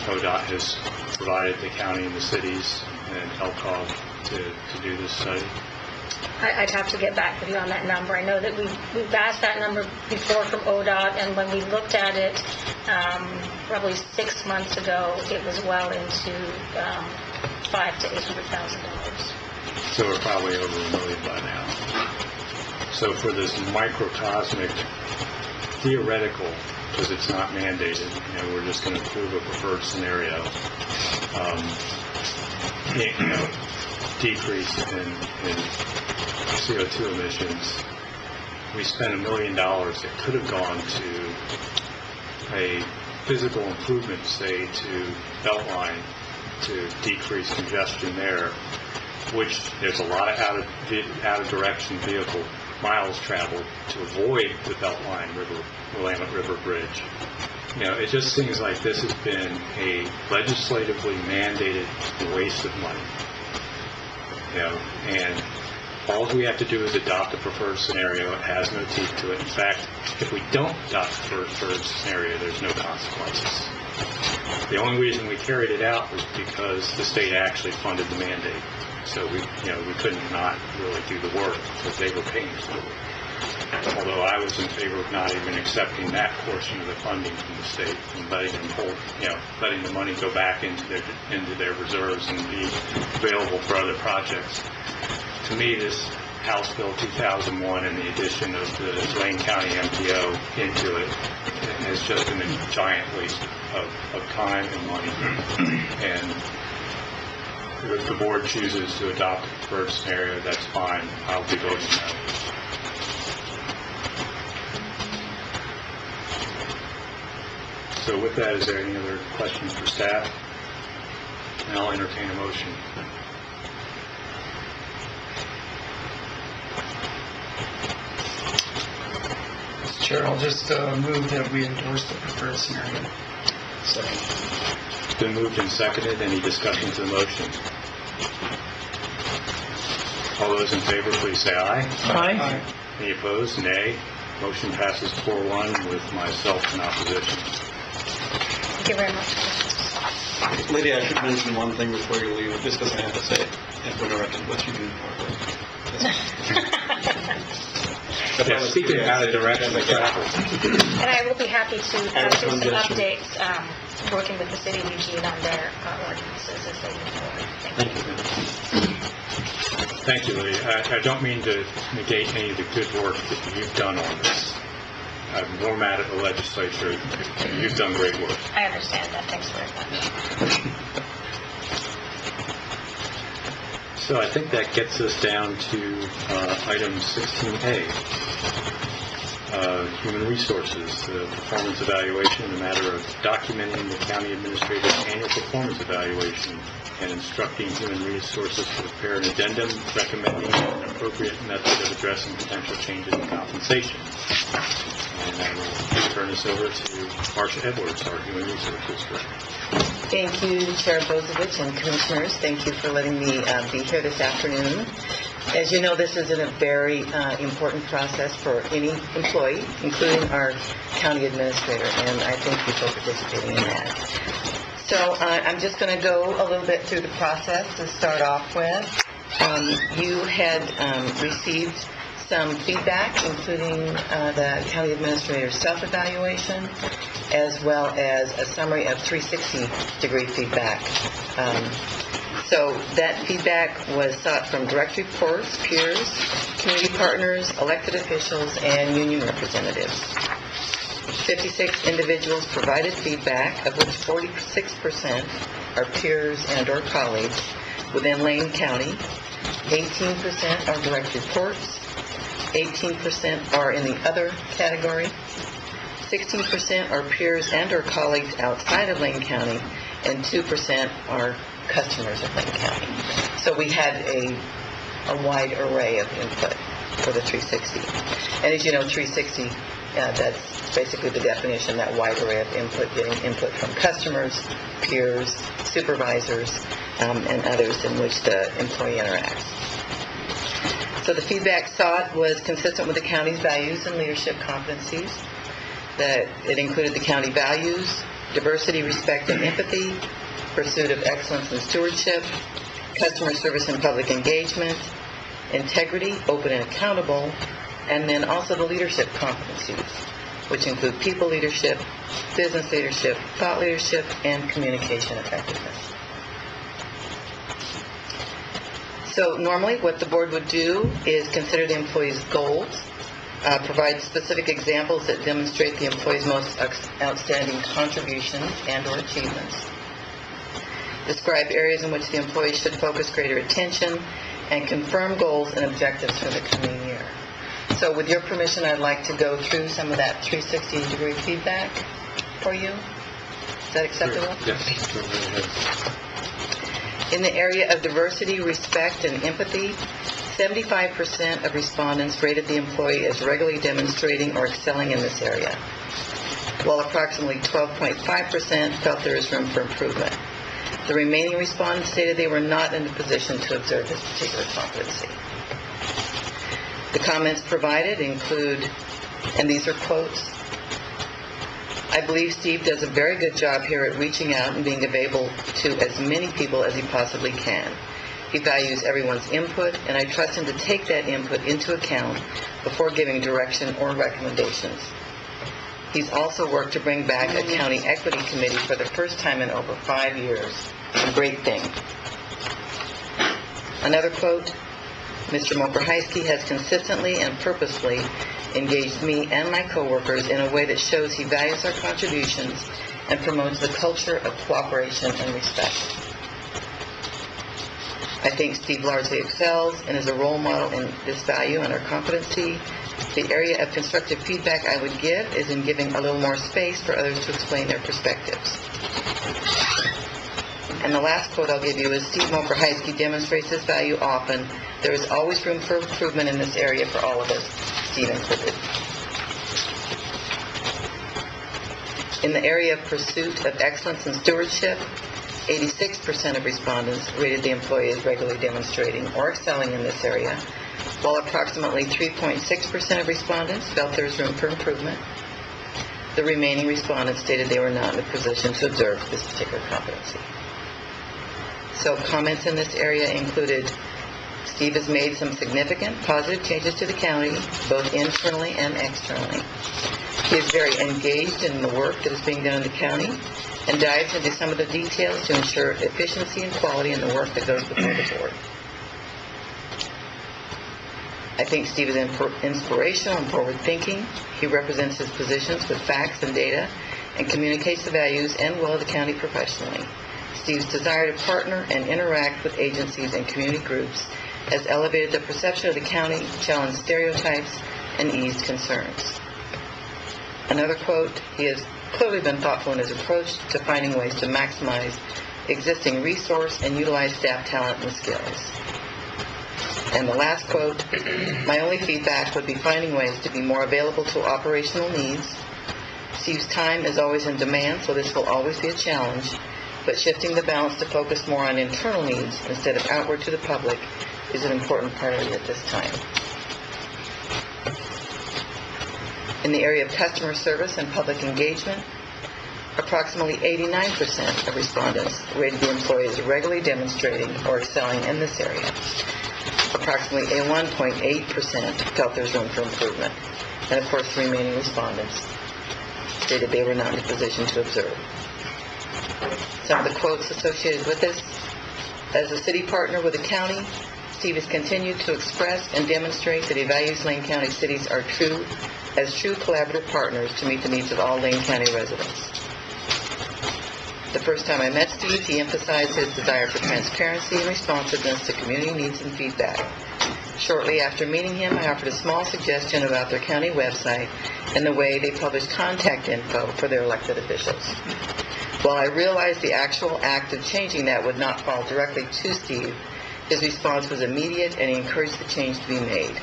Speaker 1: ODOT has provided the county and the cities and LCOG to do this study?
Speaker 9: I'd have to get back with you on that number. I know that we've asked that number before from ODOT, and when we looked at it probably 6 months ago, it was well into $500,000 to $800,000.
Speaker 1: So we're probably over $1 million by now. So for this microcosmic theoretical, because it's not mandated, we're just going to prove a preferred scenario, decrease in CO2 emissions. We spent $1 million that could have gone to a physical improvement, say, to Beltline to decrease congestion there, which there's a lot of out of direction vehicle miles traveled to avoid the Beltline Willamette River Bridge. It just seems like this has been a legislatively mandated waste of money. And all we have to do is adopt a preferred scenario. It has no teeth to it. In fact, if we don't adopt the preferred scenario, there's no consequences. The only reason we carried it out was because the state actually funded the mandate. So we couldn't not really do the work because they were paying for it. Although I was in favor of not even accepting that portion of the funding from the state and letting the money go back into their reserves and be available for other projects. To me, this House Bill 2001 and the addition of the Lane County MPO into it has just been a giant waste of time and money. And if the board chooses to adopt the preferred scenario, that's fine. I'll be voting no. So with that, is there any other questions for staff? and I'll entertain a motion.
Speaker 4: Mr. Chair, I'll just move that we endorse the preferred scenario.
Speaker 1: It's been moved and seconded. Any discussion to the motion? All those in favor, please say aye.
Speaker 10: Aye.
Speaker 1: Any opposed? Nay. Motion passes 4-1 with myself in opposition.
Speaker 9: Thank you very much.
Speaker 8: Lydia, I should mention one thing before you leave, just because I have to say it, and for the record, what you do
Speaker 1: Yeah, speaking out of direction of travel.
Speaker 9: And I will be happy to do some
Speaker 8: congestion.
Speaker 9: updates, working with the city of Eugene on their ordinances as they move forward. Thank you.
Speaker 1: Thank you, Lydia. I don't mean to negate any of the good work that you've done on this. I'm more mad at the legislature. You've done great work.
Speaker 9: I understand that. Thanks very much.
Speaker 1: So I think that gets us down to item 16A, Human Resources, the performance evaluation, the matter of documenting the county administrator's annual performance evaluation and instructing Human Resources to prepare an addendum recommending an appropriate method of addressing potential changes in compensation. And I will turn this over to Marcia Edwards, our Human Resources Director.
Speaker 5: Thank you, Chair Bozovich and Commissioners. Thank you for letting me be here this afternoon. As you know, this is a very important process for any employee, including our county administrator, and I thank you for participating in that. So I'm just going to go a little bit through the process to start off with. You had received some feedback, including the county administrator's self-evaluation, as well as a summary of 360-degree feedback. So that feedback was sought from direct reports, peers, community partners, elected officials, and union representatives. 56 individuals provided feedback, of which 46% are peers and or colleagues within Lane County. 18% are direct reports. 18% are in the other category. 16% are peers and or colleagues outside of Lane County, and 2% are customers of Lane County. So we had a wide array of input for the 360. And as you know, 360, that's basically the definition, that wide array of input, getting input from customers, peers, supervisors, and others in which the employee interacts. So the feedback sought was consistent with the county's values and leadership competencies. That it included the county values, diversity, respect, and empathy, pursuit of excellence and stewardship, customer service and public engagement, integrity, open and accountable, and then also the leadership competencies, which include people leadership, business leadership, thought leadership, and communication effectiveness. So normally what the board would do is consider the employee's goals, provide specific examples that demonstrate the employee's most outstanding contributions and or achievements, describe areas in which the employee should focus greater attention, and confirm goals and objectives for the coming year. So with your permission, I'd like to go through some of that 360-degree feedback for you. Is that acceptable?
Speaker 1: Yes. Go right ahead.
Speaker 5: In the area of diversity, respect, and empathy, 75% of respondents rated the employee as regularly demonstrating or excelling in this area, while approximately 12.5% felt there is room for improvement. The remaining respondents stated they were not in a position to observe this particular competency. The comments provided include, and these are quotes, "I believe Steve does a very good job here at reaching out and being available to as many people as he possibly can. He values everyone's input, and I trust him to take that input into account before giving direction or recommendations. He's also worked to bring back a county equity committee for the first time in over 5 years. A great thing." Another quote, "Mr. Mokerheisky has consistently and purposefully engaged me and my coworkers in a way that shows he values our contributions and promotes the culture of cooperation and respect. I think Steve largely excels and is a role model in this value and our competency. The area of constructive feedback I would give is in giving a little more space for others to explain their perspectives." And the last quote I'll give you is, Steve Moker-Heisky demonstrates this value often. There is always room for improvement in this area for all of us, Steve included. In the area of pursuit of excellence and stewardship, 86% of respondents rated the employee as regularly demonstrating or excelling in this area, while approximately 3.6% of respondents felt there was room for improvement. The remaining respondents stated they were not in a position to observe this particular competency. So comments in this area included, Steve has made some significant positive changes to the county, both internally and externally. He is very engaged in the work that is being done in the county and dives into some of the details to ensure efficiency and quality in the work that goes before the board. I think Steve is inspirational and forward-thinking. He represents his positions with facts and data and communicates the values and will of the county professionally. Steve's desire to partner and interact with agencies and community groups has elevated the perception of the county, challenged stereotypes, and eased concerns. Another quote, he has clearly been thoughtful in his approach to finding ways to maximize existing resource and utilize staff talent and skills. And the last quote, my only feedback would be finding ways to be more available to operational needs. Steve's time is always in demand, so this will always be a challenge, but shifting the balance to focus more on internal needs instead of outward to the public is an important priority at this time. In the area of customer service and public engagement, approximately 89% of respondents rated the employee as regularly demonstrating or excelling in this area. Approximately 1.8% felt there was room for improvement. And of course, the remaining respondents stated they were not in a position to observe. Some of the quotes associated with this, as a city partner with the county, Steve has continued to express and demonstrate that he values Lane County cities are true collaborative partners to meet the needs of all Lane County residents. The first time I met Steve, he emphasized his desire for transparency and responsiveness to community needs and feedback. Shortly after meeting him, I offered a small suggestion about their county website and the way they publish contact info for their elected officials. While I realized the actual act of changing that would not fall directly to Steve, his response was immediate and he encouraged the change to be made.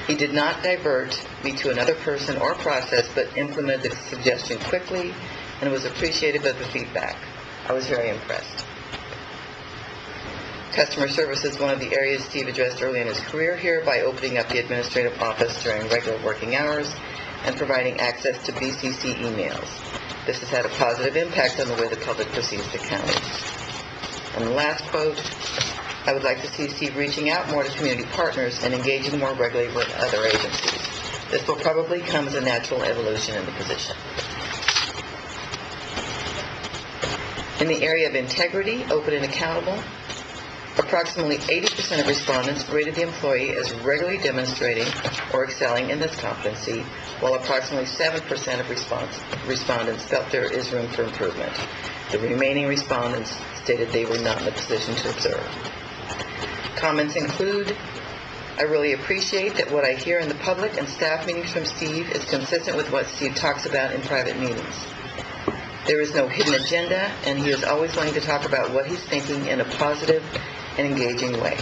Speaker 5: He did not divert me to another person or process, but implemented the suggestion quickly and was appreciative of the feedback. I was very impressed. Customer service is one of the areas Steve addressed early in his career here by opening up the administrative office during regular working hours and providing access to BCC emails. This has had a positive impact on the way the public perceives the county. And the last quote, I would like to see Steve reaching out more to community partners and engaging more regularly with other agencies. This will probably come as a natural evolution in the position. In the area of integrity, open and accountable, approximately 80% of respondents rated the employee as regularly demonstrating or excelling in this competency, while approximately 7% of respondents felt there is room for improvement. The remaining respondents stated they were not in a position to observe. Comments include, I really appreciate that what I hear in the public and staff meetings from Steve is consistent with what Steve talks about in private meetings. There is no hidden agenda, and he is always willing to talk about what he's thinking in a positive and engaging way.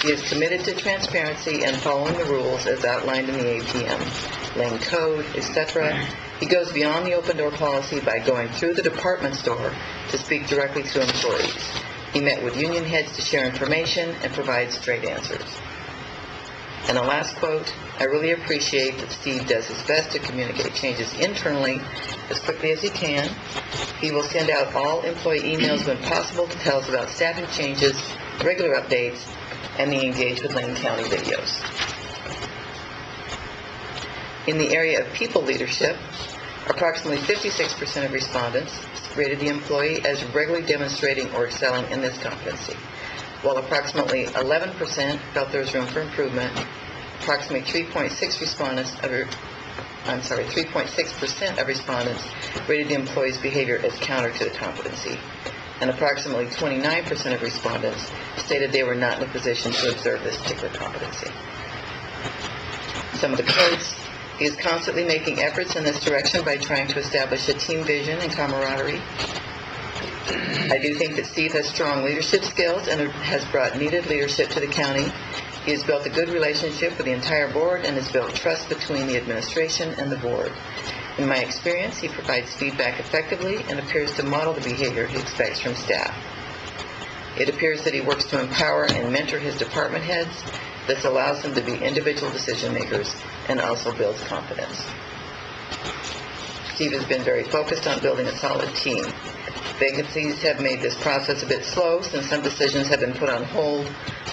Speaker 5: He is committed to transparency and following the rules as outlined in the APM, Lane Code, etc. He goes beyond the open door policy by going through the department store to speak directly to employees. He met with union heads to share information and provide straight answers. And the last quote, I really appreciate that Steve does his best to communicate changes internally as quickly as he can. He will send out all employee emails when possible to tell us about staffing changes, regular updates, and the Engage with Lane County videos. In the area of people leadership, approximately 56% of respondents rated the employee as regularly demonstrating or excelling in this competency, while approximately 11% felt there was room for improvement. Approximately 3.6% of respondents rated the employee's behavior as counter to the competency, and approximately 29% of respondents stated they were not in a position to observe this particular competency. Some of the quotes, he is constantly making efforts in this direction by trying to establish a team vision and camaraderie. I do think that Steve has strong leadership skills and has brought needed leadership to the county. He has built a good relationship with the entire board and has built trust between the administration and the board. In my experience, he provides feedback effectively and appears to model the behavior he expects from staff. It appears that he works to empower and mentor his department heads. This allows them to be individual decision makers and also builds confidence. Steve has been very focused on building a solid team. Vacancies have made this process a bit slow since some decisions have been put on hold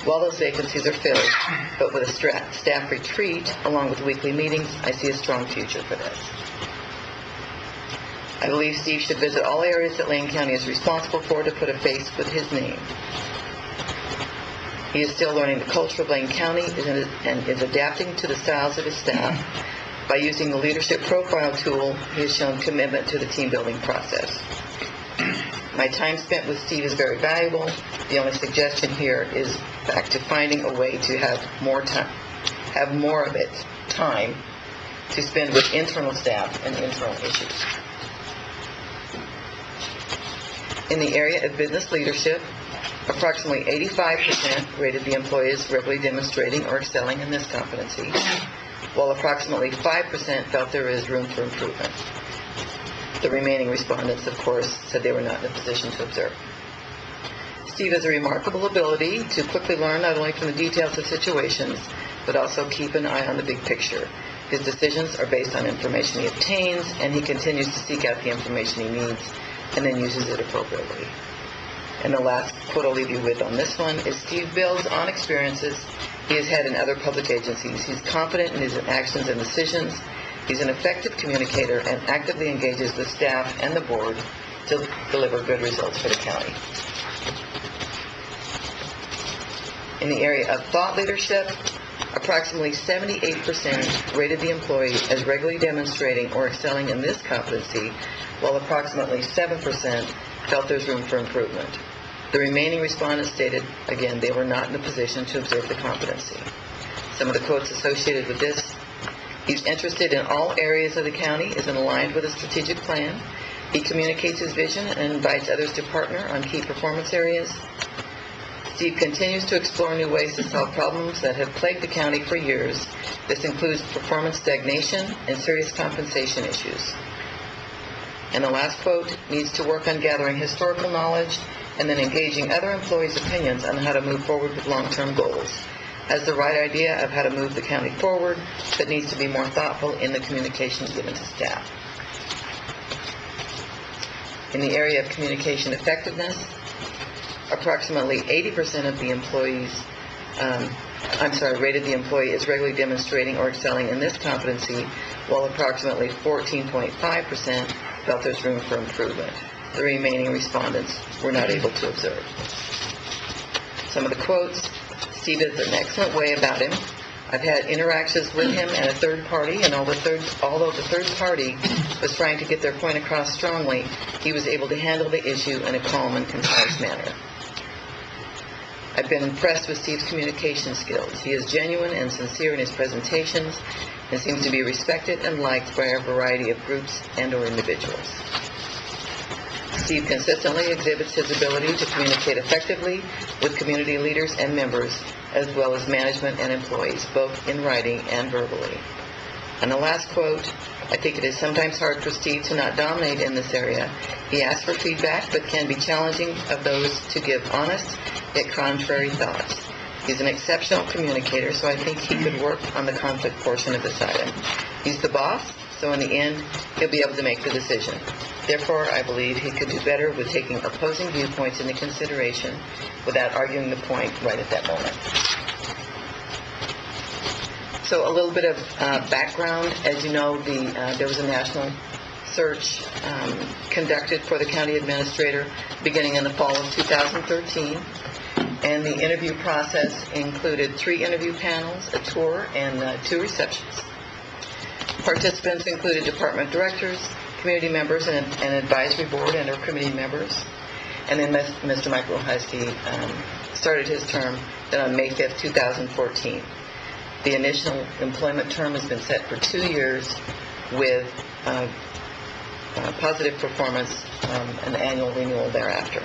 Speaker 5: while those vacancies are filled, but with a staff retreat along with weekly meetings, I see a strong future for this. I believe Steve should visit all areas that Lane County is responsible for to put a face with his name. He is still learning the culture of Lane County and is adapting to the styles of his staff. By using the leadership profile tool, he has shown commitment to the team building process. My time spent with Steve is very valuable. The only suggestion here is back to finding a way to have more of it time to spend with internal staff and internal issues. In the area of business leadership, approximately 85% rated the employee as regularly demonstrating or excelling in this competency, while approximately 5% felt there is room for improvement. The remaining respondents, of course, said they were not in a position to observe. Steve has a remarkable ability to quickly learn not only from the details of situations, but also keep an eye on the big picture. His decisions are based on information he obtains, and he continues to seek out the information he needs and then uses it appropriately. And the last quote I'll leave you with on this one is Steve builds on experiences he has had in other public agencies. He's confident in his actions and decisions. He's an effective communicator and actively engages with staff and the board to deliver good results for the county. In the area of thought leadership, approximately 78% rated the employee as regularly demonstrating or excelling in this competency, while approximately 7% felt there's room for improvement. The remaining respondents stated, again, they were not in a position to observe the competency. Some of the quotes associated with this: he's interested in all areas of the county, is aligned with a strategic plan. He communicates his vision and invites others to partner on key performance areas. Steve continues to explore new ways to solve problems that have plagued the county for years. This includes performance stagnation and serious compensation issues. And the last quote, needs to work on gathering historical knowledge and then engaging other employees' opinions on how to move forward with long-term goals. Has the right idea of how to move the county forward, but needs to be more thoughtful in the communications given to staff. In the area of communication effectiveness, approximately 80% of the employees, rated the employee as regularly demonstrating or excelling in this competency, while approximately 14.5% felt there's room for improvement. The remaining respondents were not able to observe. Some of the quotes: Steve has an excellent way about him. I've had interactions with him and a third party, and although the third party was trying to get their point across strongly, he was able to handle the issue in a calm and concise manner. I've been impressed with Steve's communication skills. He is genuine and sincere in his presentations and seems to be respected and liked by a variety of groups and/or individuals. Steve consistently exhibits his ability to communicate effectively with community leaders and members, as well as management and employees, both in writing and verbally. And the last quote, I think it is sometimes hard for Steve to not dominate in this area. He asks for feedback, but can be challenging of those to give honest, yet contrary thoughts. He's an exceptional communicator, so I think he could work on the conflict portion of this item. He's the boss, so in the end, he'll be able to make the decision. Therefore, I believe he could do better with taking opposing viewpoints into consideration without arguing the point right at that moment. So a little bit of background. As you know, there was a national search conducted for the county administrator beginning in the fall of 2013. And the interview process included 3 interview panels, a tour, and 2 receptions. Participants included department directors, community members, and an advisory board and/or committee members. And then Mr. Michael Rohaski started his term then on May 5th, 2014. The initial employment term has been set for 2 years with positive performance and the annual renewal thereafter.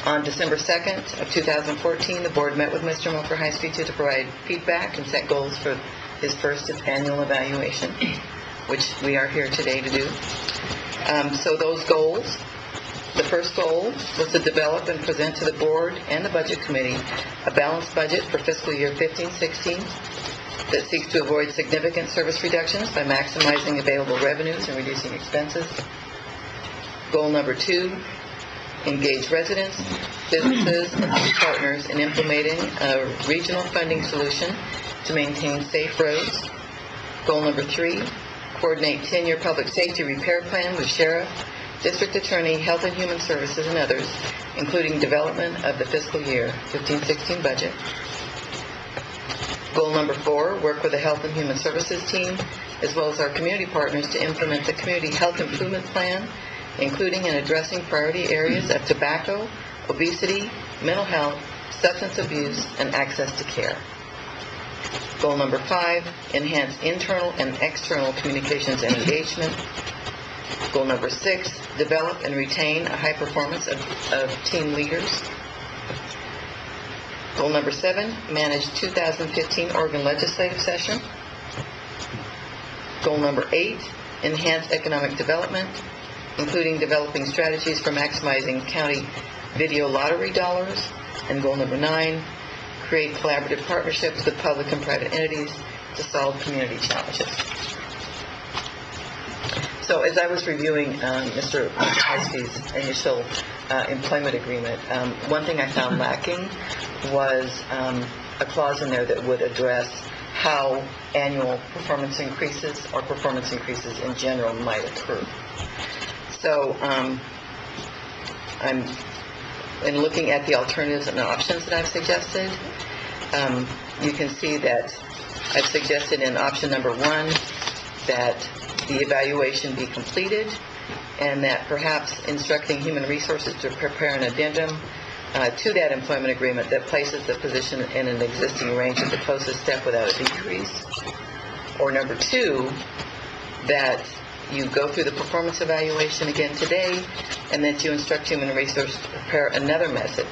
Speaker 5: On December 2nd of 2014, the board met with Mr. Mocher High Speed to provide feedback and set goals for his first annual evaluation, which we are here today to do. So those goals, the first goal was to develop and present to the board and the budget committee a balanced budget for fiscal year 15-16 that seeks to avoid significant service reductions by maximizing available revenues and reducing expenses. Goal number 2, engage residents, businesses, and partners in implementing a regional funding solution to maintain safe roads. Goal number 3, coordinate 10-year public safety repair plan with sheriff, district attorney, health and human services, and others, including development of the fiscal year 15-16 budget. Goal number 4, work with the health and human services team, as well as our community partners to implement the community health improvement plan, including and addressing priority areas of tobacco, obesity, mental health, substance abuse, and access to care. Goal number 5, enhance internal and external communications and engagement. Goal number 6, develop and retain a high performance of team leaders. Goal number 7, manage 2015 Oregon legislative session. Goal number 8, enhance economic development, including developing strategies for maximizing county video lottery dollars. And goal number 9, create collaborative partnerships with public and private entities to solve community challenges. So as I was reviewing Mr. Highspeed's initial employment agreement, one thing I found lacking was a clause in there that would address how annual performance increases or performance increases in general might occur. So in looking at the alternatives and options that I've suggested, you can see that I've suggested in option number 1 that the evaluation be completed, and that perhaps instructing human resources to prepare an addendum to that employment agreement that places the position in an existing range at the closest step without a decrease. Or number 2, that you go through the performance evaluation again today, and that you instruct human resources to prepare another method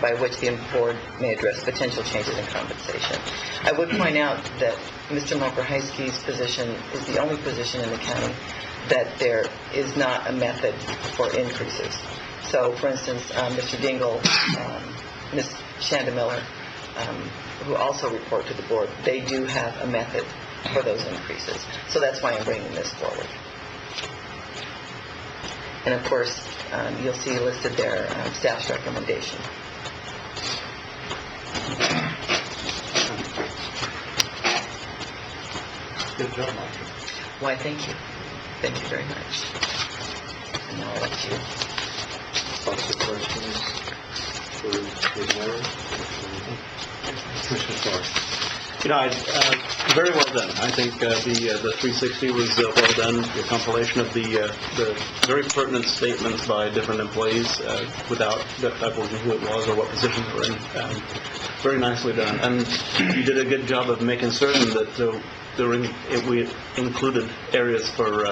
Speaker 5: by which the board may address potential changes in compensation. I would point out that Mr. Mocher Highspeed's position is the only position in the county that there is not a method for increases. So, for instance, Mr. Dingle, Ms. Shanda Miller, who also report to the board, they do have a method for those increases. So that's why I'm bringing this forward. And of course, you'll see listed there staff's recommendation.
Speaker 8: Good job, Mark.
Speaker 5: Why, thank you. Thank you very much. And now I'll let you.
Speaker 8: Lots of questions for the mayor. Commissioner Clark. Very well done. I think the 360 was well done. The compilation of the very pertinent statements by different employees without divulging who it was or what position they were in. Very nicely done. And you did a good job of making certain that we included areas for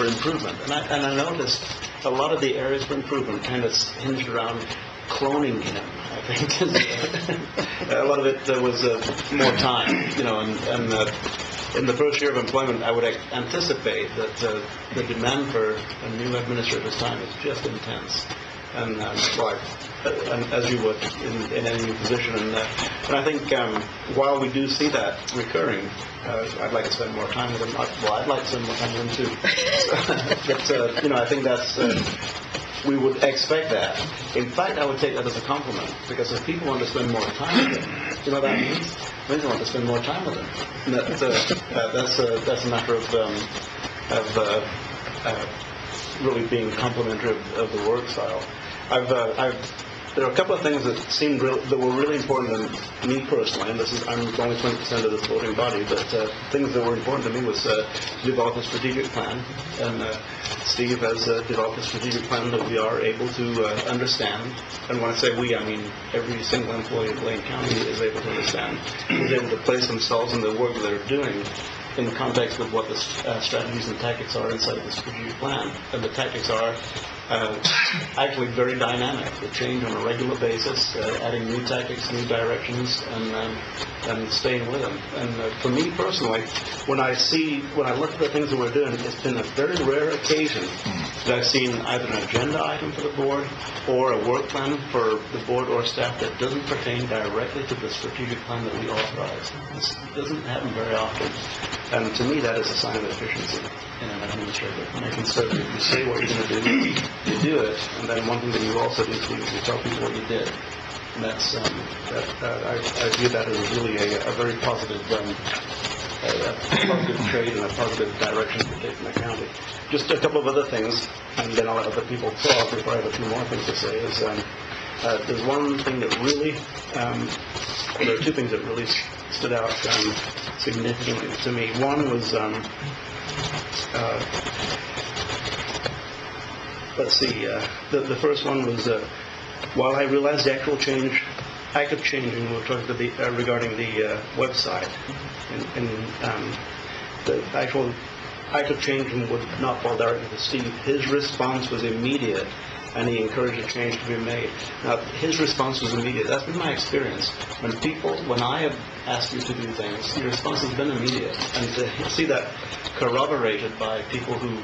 Speaker 8: improvement. And I noticed a lot of the areas for improvement kind of hinged around cloning him, I think. A lot of it was more time, and in the first year of employment, I would anticipate that the demand for a new administrator's time is just intense, and as you would in any new position. And I think while we do see that recurring, I'd like to spend more time with him. I'd like to spend more time with him too. But I think that's. We would expect that. In fact, I would take that as a compliment, because if people want to spend more time with them, you know what that means? It means they want to spend more time with them. And that's a matter of really being complimentary of the work style. There are a couple of things that that were really important to me personally, and I'm only 20% of this voting body, but things that were important to me was to develop a strategic plan. And Steve has developed a strategic plan that we are able to understand. And when I say we, I mean every single employee of Lane County is able to understand, is able to place themselves in the work they're doing in the context of what the strategies and tactics are inside the strategic plan. And the tactics are actually very dynamic. They change on a regular basis, adding new tactics, new directions, and staying with them. And for me personally, when I look at the things that we're doing, it's been a very rare occasion that I've seen either an agenda item for the board or a work plan for the board or staff that doesn't pertain directly to the strategic plan that we authorize. This doesn't happen very often. And to me, that is a sign of efficiency in an administrator. Making certain that you say what you're going to do, you do it, and then one thing that you also do is you tell people what you did. And that's, I view that as really a very positive trait and a positive direction to take in the county. Just a couple of other things, and then I'll let other people talk before I have a few more things to say, is there's one thing that really, there are two things that really stood out significantly to me. One was, the first one was, while I realized the actual change, active change, and we'll talk regarding the website, and the actual active change would not fall directly to Steve. His response was immediate, and he encouraged a change to be made. Now, his response was immediate. That's been my experience. When I have asked you to do things, your response has been immediate. And to see that corroborated by people who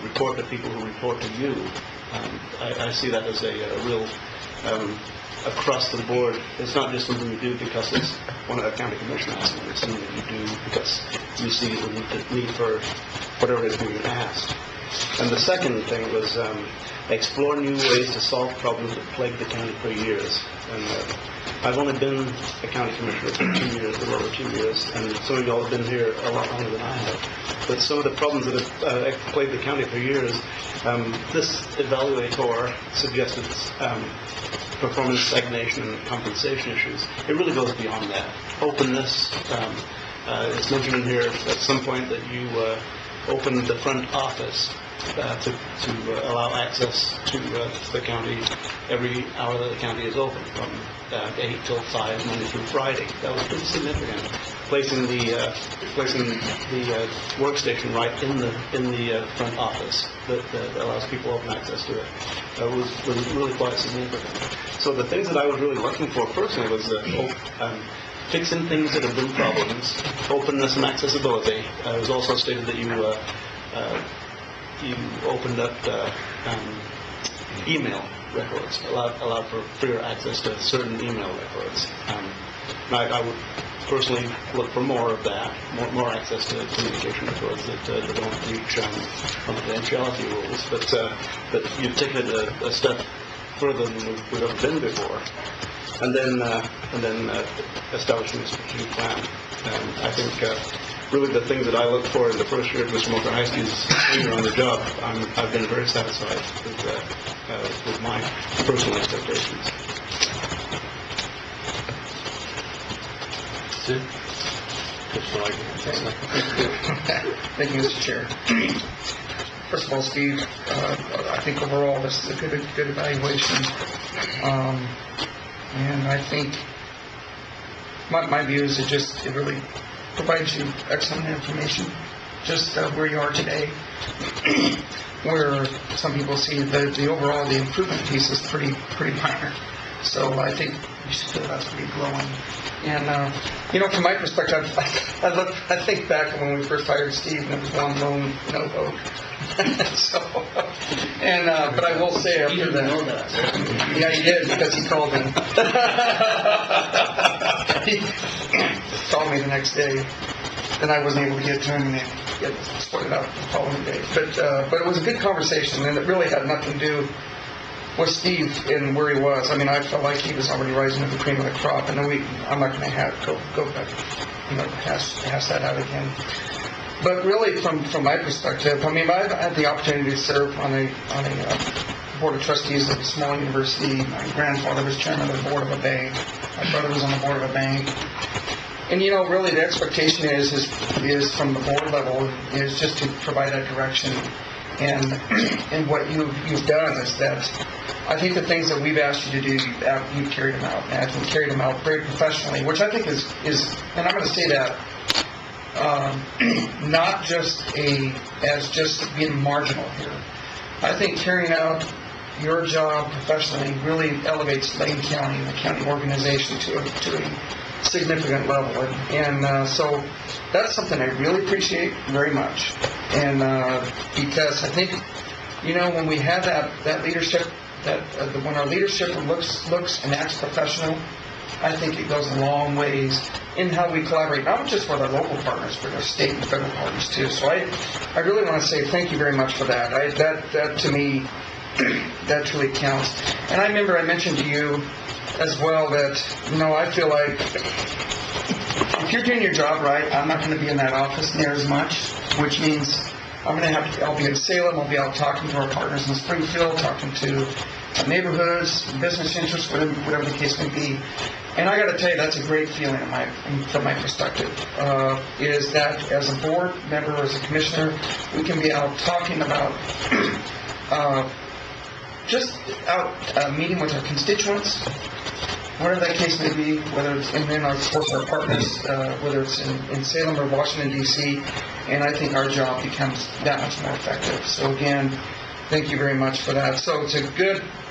Speaker 8: report to you, I see that as a real across the board. It's not just something you do because it's one of the county commissioners asking. It's something that you do because you see the need for whatever is being asked. And the second thing was explore new ways to solve problems that plague the county for years. And I've only been a county commissioner for 2 years, a little over 2 years, and some of you all have been here a lot longer than I have. But some of the problems that have plagued the county for years, this evaluator suggested performance stagnation and compensation issues. It really goes beyond that. Openness. It's mentioned in here at some point that you opened the front office to allow access to the county every hour that the county is open, from 8 till 5, Monday through Friday. That was pretty significant. Placing the workstation right in the front office that allows people open access to it. Was really quite significant. So the things that I was really looking for personally was fixing things that have been problems, openness and accessibility. It was also stated that you opened up email records, allowed for freer access to certain email records. I would personally look for more of that, more access to communication records that don't breach confidentiality rules. But you've taken it a step further than we've ever been before. And then establishing a strategic plan. I think really the things that I look for in the first year of Mr. Mulcahyski's tenure on the job, I've been very satisfied with my personal expectations.
Speaker 4: Thank you, Mr. Chair. First of all, Steve, I think overall this is a good evaluation. And I think my view is it really provides you excellent information, just where you are today, where some people see the overall, the improvement piece is pretty minor. So I think you should feel that's pretty glowing. And, from my perspective, I think back when we first hired Steve, and it was one lone no vote. But I will say after that, yeah, he did, because he called me. He called me the next day, and I wasn't able to get to him, and get sorted out the following day. But it was a good conversation, and it really had nothing to do with Steve and where he was. I mean, I felt like he was already rising to the cream of the crop, and I'm not going to go back, hash that out again. But really, from my perspective, I mean, I've had the opportunity to serve on a board of trustees of a small university. My grandfather was chairman of the board of a bank. My brother was on the board of a bank. And really, the expectation is from the board level is just to provide that direction. And what you've done is that I think the things that we've asked you to do, you've carried them out. And I think carried them out very professionally, which I think is and I'm going to say that not just as just being marginal here. I think carrying out your job professionally really elevates Lane County and the county organization to a significant level. And so that's something I really appreciate very much. And because I think, when we have that leadership, when our leadership looks and acts professional, I think it goes a long ways in how we collaborate, not just with our local partners, but our state and federal partners too. So I really want to say thank you very much for that. That to me, that truly counts. And I remember I mentioned to you as well that, I feel like if you're doing your job right, I'm not going to be in that office near as much, which means I'll be in Salem, I'll be out talking to our partners in Springfield, talking to neighborhoods, business interests, whatever the case may be. And I got to tell you, that's a great feeling from my perspective, is that as a board member, as a commissioner, we can be out talking about just out meeting with our constituents, whatever that case may be, whether it's in our, of course, our partners, whether it's in Salem or Washington, D.C., and I think our job becomes that much more effective. So again, thank you very much for that. So it's a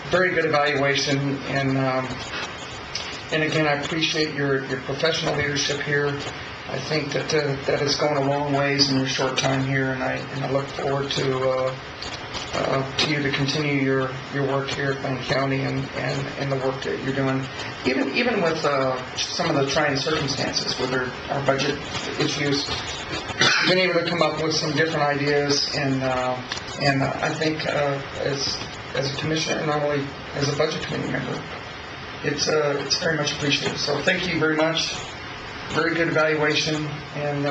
Speaker 4: very good evaluation, and again, I appreciate your professional leadership here. I think that has gone a long ways in your short time here, and I look forward to you to continue your work here at Lane County and the work that you're doing, even with some of the trying circumstances with our budget issues. You've been able to come up with some different ideas, and I think as a commissioner, not only as a budget committee member, it's very much appreciated. So thank you very much. Very good evaluation, and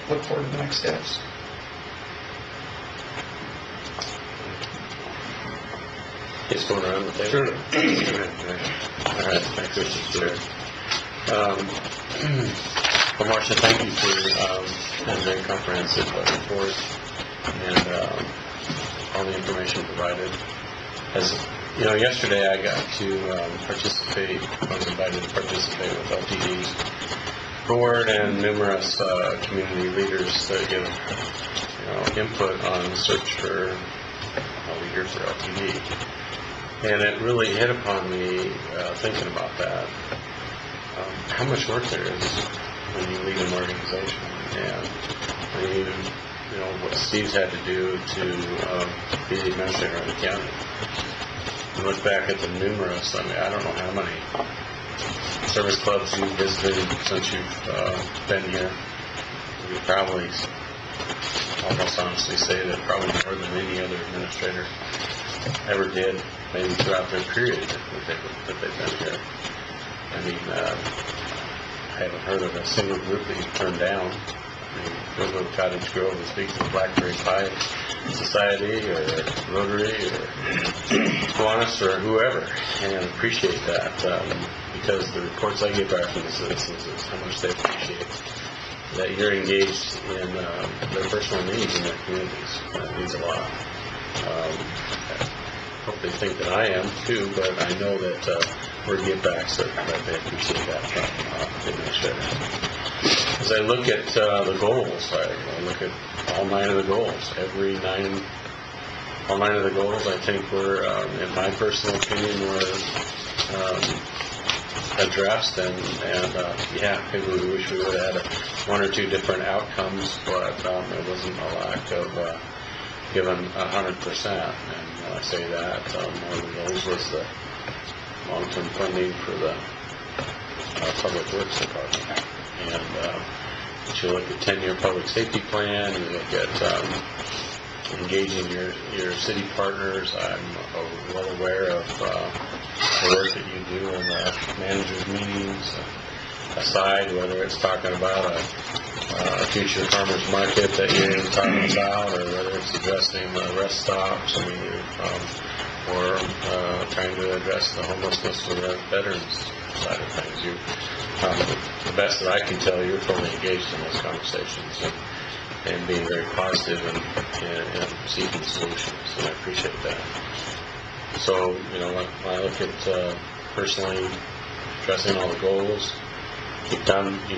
Speaker 4: look forward to the next steps.
Speaker 3: Just going around the table.
Speaker 1: Sure.
Speaker 3: All right, thanks, Mr. Chair. Well, Marcia, thank you for a very comprehensive report and all the information provided. As yesterday I got to participate. I was invited to participate with LTD's board and numerous community leaders that give input on the search for a leader for LTD. And it really hit upon me thinking about that, how much work there is when you lead an organization, and when what Steve's had to do to be the administrator of the county. And look back at the numerous, I don't know how many service clubs you've visited since you've been here. You probably almost honestly say that probably more than any other administrator ever did, maybe throughout their period that they've been here. I haven't heard of a single group that you've turned down. Go to Cottage Grove and speak to the Blackberry Pie Society or Rotary or Kiwanis or whoever, and appreciate that because the reports I get back from the citizens is how much they appreciate that you're engaged in their personal needs in their communities. That means a lot. I hope they think that I am too, but I know that we're give-backs that they appreciate that from the administrator. As I look at the goals, I look at all 9 of the goals. All 9 of the goals, I think were, in my personal opinion, were addressed, and maybe we wish we would have had 1 or 2 different outcomes, but it wasn't a lack of given 100%. And when I say that, one of the goals was the long-term funding for the Public Works Department. And you look at 10-year public safety plan, you look at engaging your city partners. I'm well aware of the work that you do in the managers' meetings, aside whether it's talking about a future farmers market that you're talking about, or whether it's addressing the rest stops, or trying to address the homelessness for the veterans side of things. The best that I can tell, you're fully engaged in those conversations and being very positive and seeking solutions, and I appreciate that. So, when I look at personally addressing all the goals, You've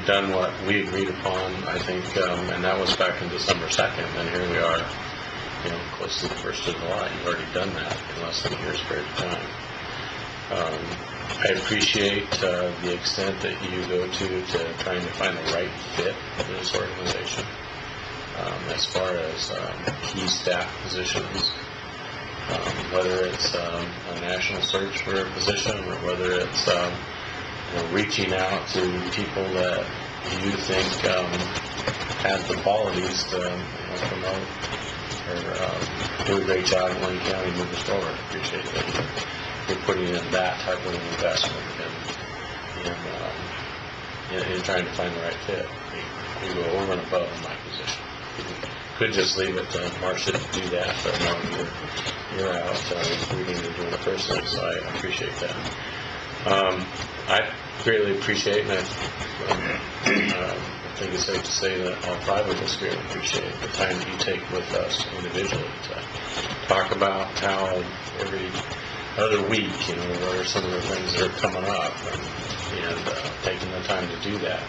Speaker 3: done what we agreed upon, I think, and that was back in December 2nd, and here we are, close to the 1st of July. You've already done that in less than a year's period of time. I appreciate the extent that you go to trying to find the right fit for this organization, as far as key staff positions, whether it's a national search for a position or whether it's reaching out to people that you think have the qualities to promote or do a great job in Wayne County moving forward. I appreciate that you're putting in that type of investment in trying to find the right fit. You go over and above in my position. You could just leave it to Marcia to do that, but no, you're out recruiting and doing it personally, so I appreciate that. I greatly appreciate, and I think it's safe to say that all five of us greatly appreciate the time that you take with us individually to talk about how every other week, what are some of the things that are coming up, and taking the time to do that.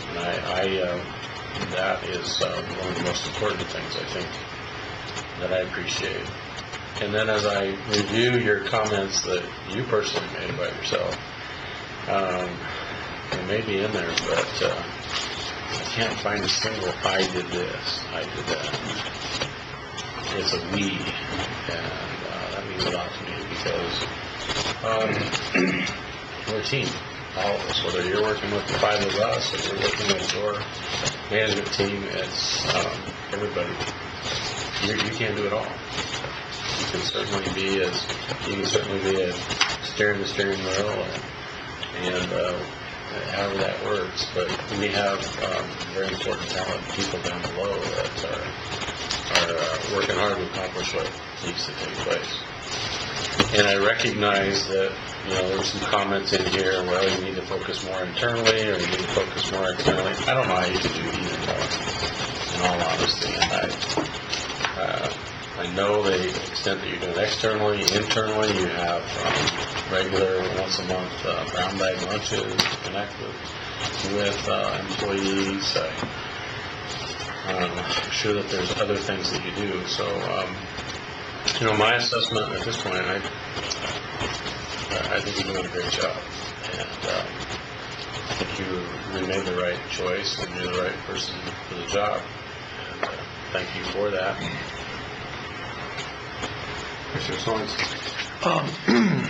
Speaker 3: And I that is one of the most important things, I think, that I appreciate. And then as I review your comments that you personally made about yourself, it may be in there, but I can't find a single I did this, I did that. It's a we, and that means a lot to me because we're a team, all of us. Whether you're working with the five of us or you're working with your management team, it's everybody. You can't do it all. You can certainly be steering the steering wheel and however that works. But we have very important talented people down below that are working hard to accomplish what needs to take place. And I recognize that there were some comments in here, well, you need to focus more internally or you need to focus more externally. I don't know how you can do either more, in all honesty. And I know the extent that you're doing externally. Internally, you have regular once-a-month brown bag lunches to connect with employees. I'm sure that there's other things that you do. So, my assessment at this point, I think you're doing a great job. And I think you made the right choice and you're the right person for the job. And thank you for that.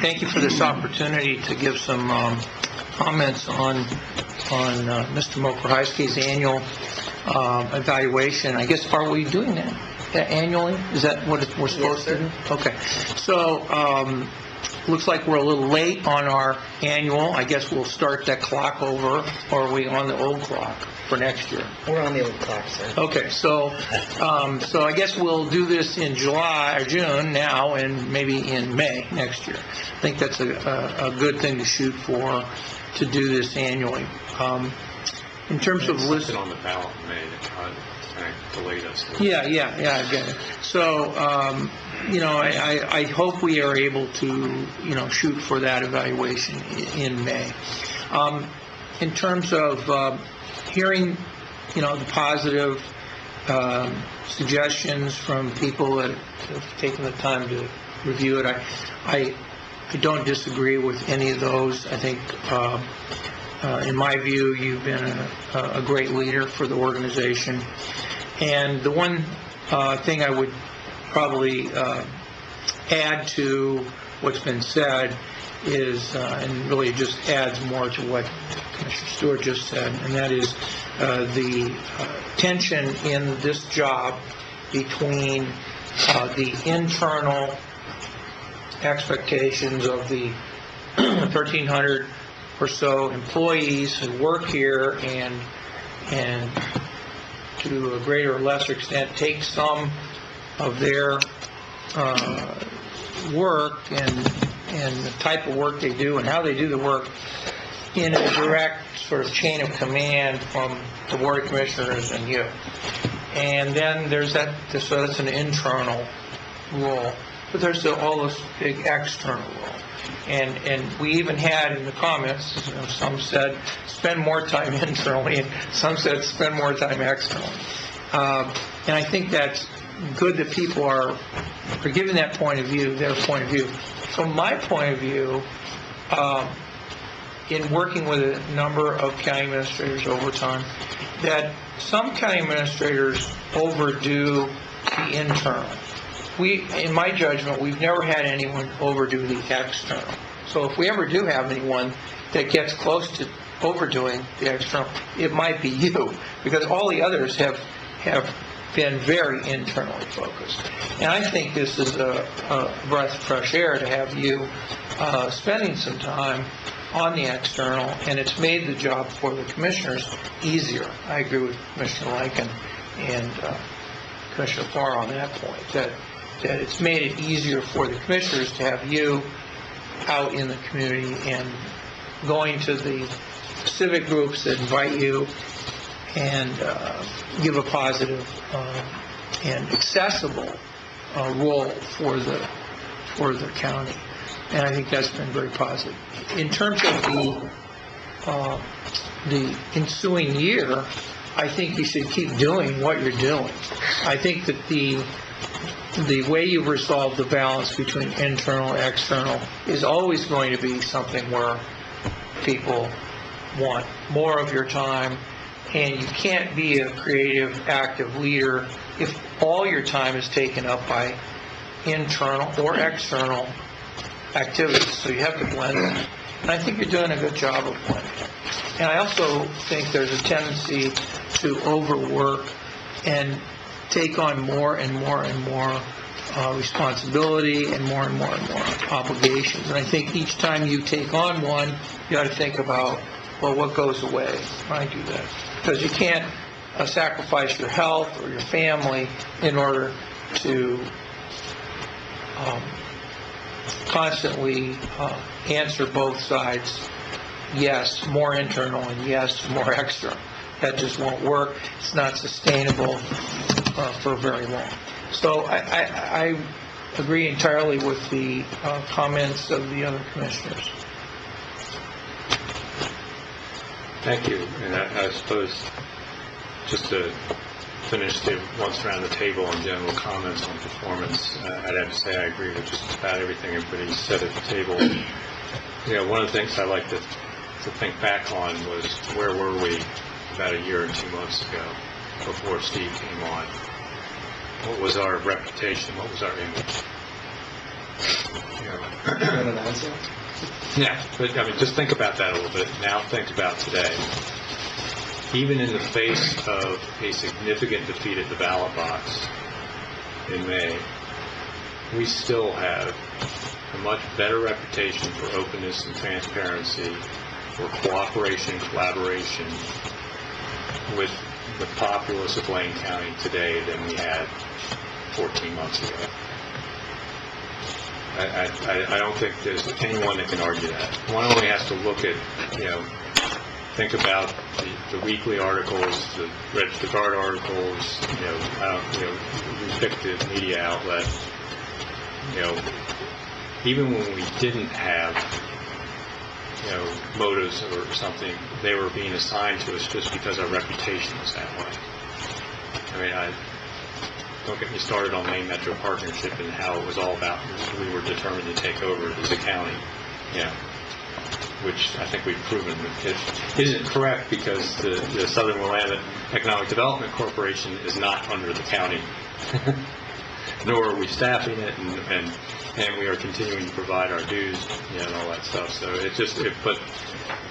Speaker 10: Thank you for this opportunity to give some comments on Mr. Mokrajski's annual evaluation. I guess, are we doing that annually? Is that what we're supposed to do? Okay. So, looks like we're a little late on our annual. I guess we'll start that clock over, or are we on the old clock for next year?
Speaker 5: We're on the old clock, sir.
Speaker 10: Okay, so I guess we'll do this in July or June now, and maybe in May next year. I think that's a good thing to shoot for, to do this annually. In terms of
Speaker 1: listed on the ballot in May, to delayed us.
Speaker 10: Yeah, I get it. So, I hope we are able to, shoot for that evaluation in May. In terms of hearing, the positive suggestions from people that have taken the time to review it, I don't disagree with any of those. I think, in my view, you've been a great leader for the organization. And the one thing I would probably add to what's been said is, and really just adds more to what Commissioner Stewart just said, and that is the tension in this job between the internal expectations of the 1,300 or so employees who work here and to a greater or lesser extent take some of their work and the type of work they do and how they do the work in a direct sort of chain of command from the Board of Commissioners and you. And then there's so that's an internal role. but there's all this big external role. And we even had in the comments, some said spend more time internally, and some said spend more time externally. And I think that's good that people are giving that point of view, their point of view. From my point of view, in working with a number of county administrators over time, that some county administrators overdo the internal. In my judgment, we've never had anyone overdo the external. So if we ever do have anyone that gets close to overdoing the external, it might be you, because all the others have been very internally focused. And I think this is a breath of fresh air to have you spending some time on the external, and it's made the job for the commissioners easier. I agree with Commissioner Lycan and Commissioner Farr on that point, that it's made it easier for the commissioners to have you out in the community and going to the civic groups that invite you and give a positive and accessible role for the county. And I think that's been very positive. In terms of the ensuing year, I think you should keep doing what you're doing. I think that the way you resolve the balance between internal and external is always going to be something where people want more of your time, and you can't be a creative, active leader if all your time is taken up by internal or external activities. So you have to blend them. And I think you're doing a good job of blending it. And I also think there's a tendency to overwork and take on more and more and more responsibility and more obligations. And I think each time you take on one, you got to think about, well, what goes away when I do that? Because you can't sacrifice your health or your family in order to constantly answer both sides, yes, more internal, and yes, more external. That just won't work. It's not sustainable for very long. So I agree entirely with the comments of the other commissioners.
Speaker 1: Thank you. And I suppose just to finish once around the table on general comments on performance, I'd have to say I agree with just about everything everybody said at the table. One of the things I like to think back on was where were we about a year and 2 months ago before Steve came on? What was our reputation? What was our image? Yeah, but just think about that a little bit. Now think about today. Even in the face of a significant defeat at the ballot box in May, we still have a much better reputation for openness and transparency, for cooperation, collaboration with the populace of Blaine County today than we had 14 months ago. I don't think there's anyone that can argue that. One only has to look at, think about the weekly articles, the Register Guard articles, we picked the media outlet. Even when we didn't have, motives or something, they were being assigned to us just because our reputation was that way. Don't get me started on Maine Metro Partnership and how it was all about we were determined to take over as a county, which I think we've proven it isn't correct, because the Southern Willamette Economic Development Corporation is not under the county, nor are we staffing it, and we are continuing to provide our dues, and all that stuff. So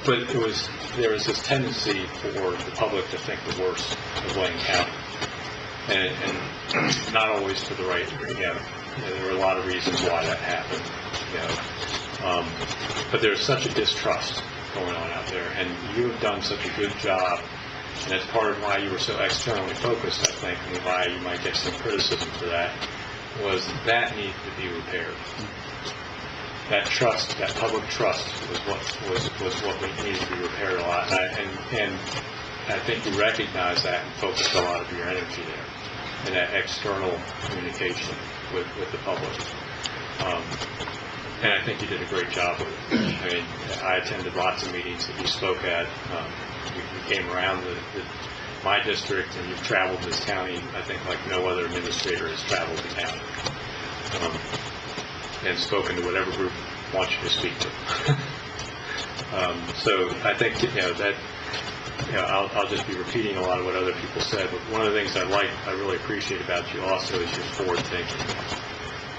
Speaker 1: but there was this tendency for the public to think the worst of Blaine County. And not always for the right, there were a lot of reasons why that happened, but there's such a distrust going on out there, and you have done such a good job, and that's part of why you were so externally focused, I think, and why you might get some criticism for that, was that needed to be repaired. That trust, that public trust, was what needed to be repaired a lot, and I think you recognize that and focused a lot of your energy there, and that external communication with the public. And I think you did a great job with it. I mean, I attended lots of meetings that you spoke at. You came around my district, and you've traveled this county, I think, like no other administrator has traveled the county, and spoken to whatever group wants you to speak to. So I think, that, I'll just be repeating a lot of what other people said, but one of the things I really appreciate about you also is your forward thinking.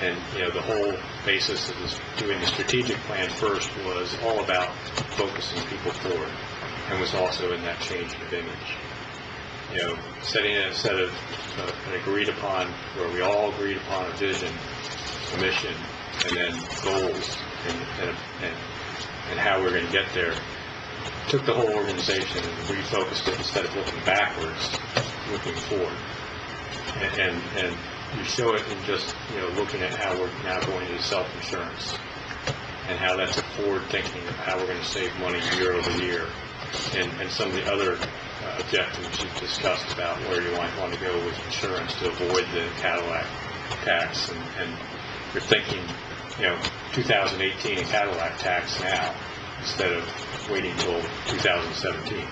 Speaker 1: And, the whole basis of doing the strategic plan first was all about focusing people forward, and was also in that change of image. Setting a set of an agreed upon, where we all agreed upon a vision, a mission, and then goals, and how we're going to get there. Took the whole organization and refocused it, instead of looking backwards, looking forward. And you show it in just, looking at how we're now going to self-insurance, and how that's a forward thinking of how we're going to save money year over year, and some of the other objectives you've discussed about where you might want to go with insurance to avoid the Cadillac tax, and you're thinking, 2018 and Cadillac tax now, instead of waiting till 2017,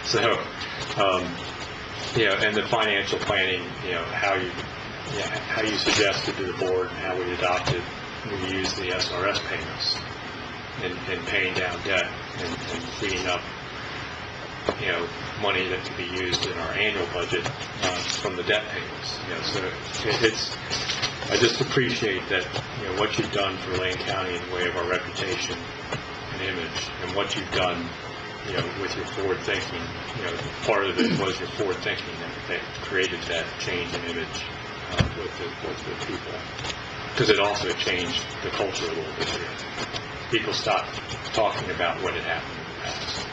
Speaker 1: So, and the financial planning, how you suggested to the board, and how we adopted, we use the SRS payments, and paying down debt, and freeing up, money that can be used in our annual budget from the debt payments. So I just appreciate that, what you've done for Lane County in the way of our reputation and image, and what you've done, with your forward thinking. Part of it was your forward thinking that created that change in image with the people, because it also changed the culture a little bit here. People stopped talking about what had happened in the past.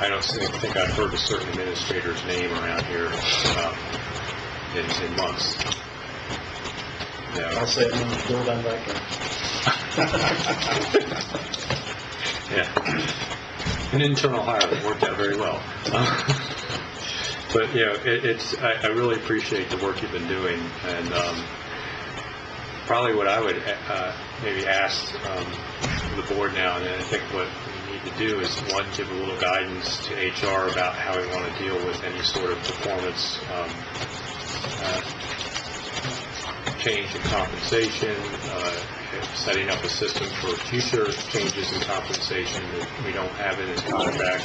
Speaker 1: I don't think I've heard a certain administrator's name around here in months.
Speaker 8: I'll say it now, Bill Van Dyke.
Speaker 1: Yeah, an internal hire that worked out very well. But I really appreciate the work you've been doing, and probably what I would maybe ask the board now, and I think what we need to do is, one, give a little guidance to HR about how we want to deal with any sort of performance change in compensation, setting up a system for future changes in compensation that we don't have it in contract.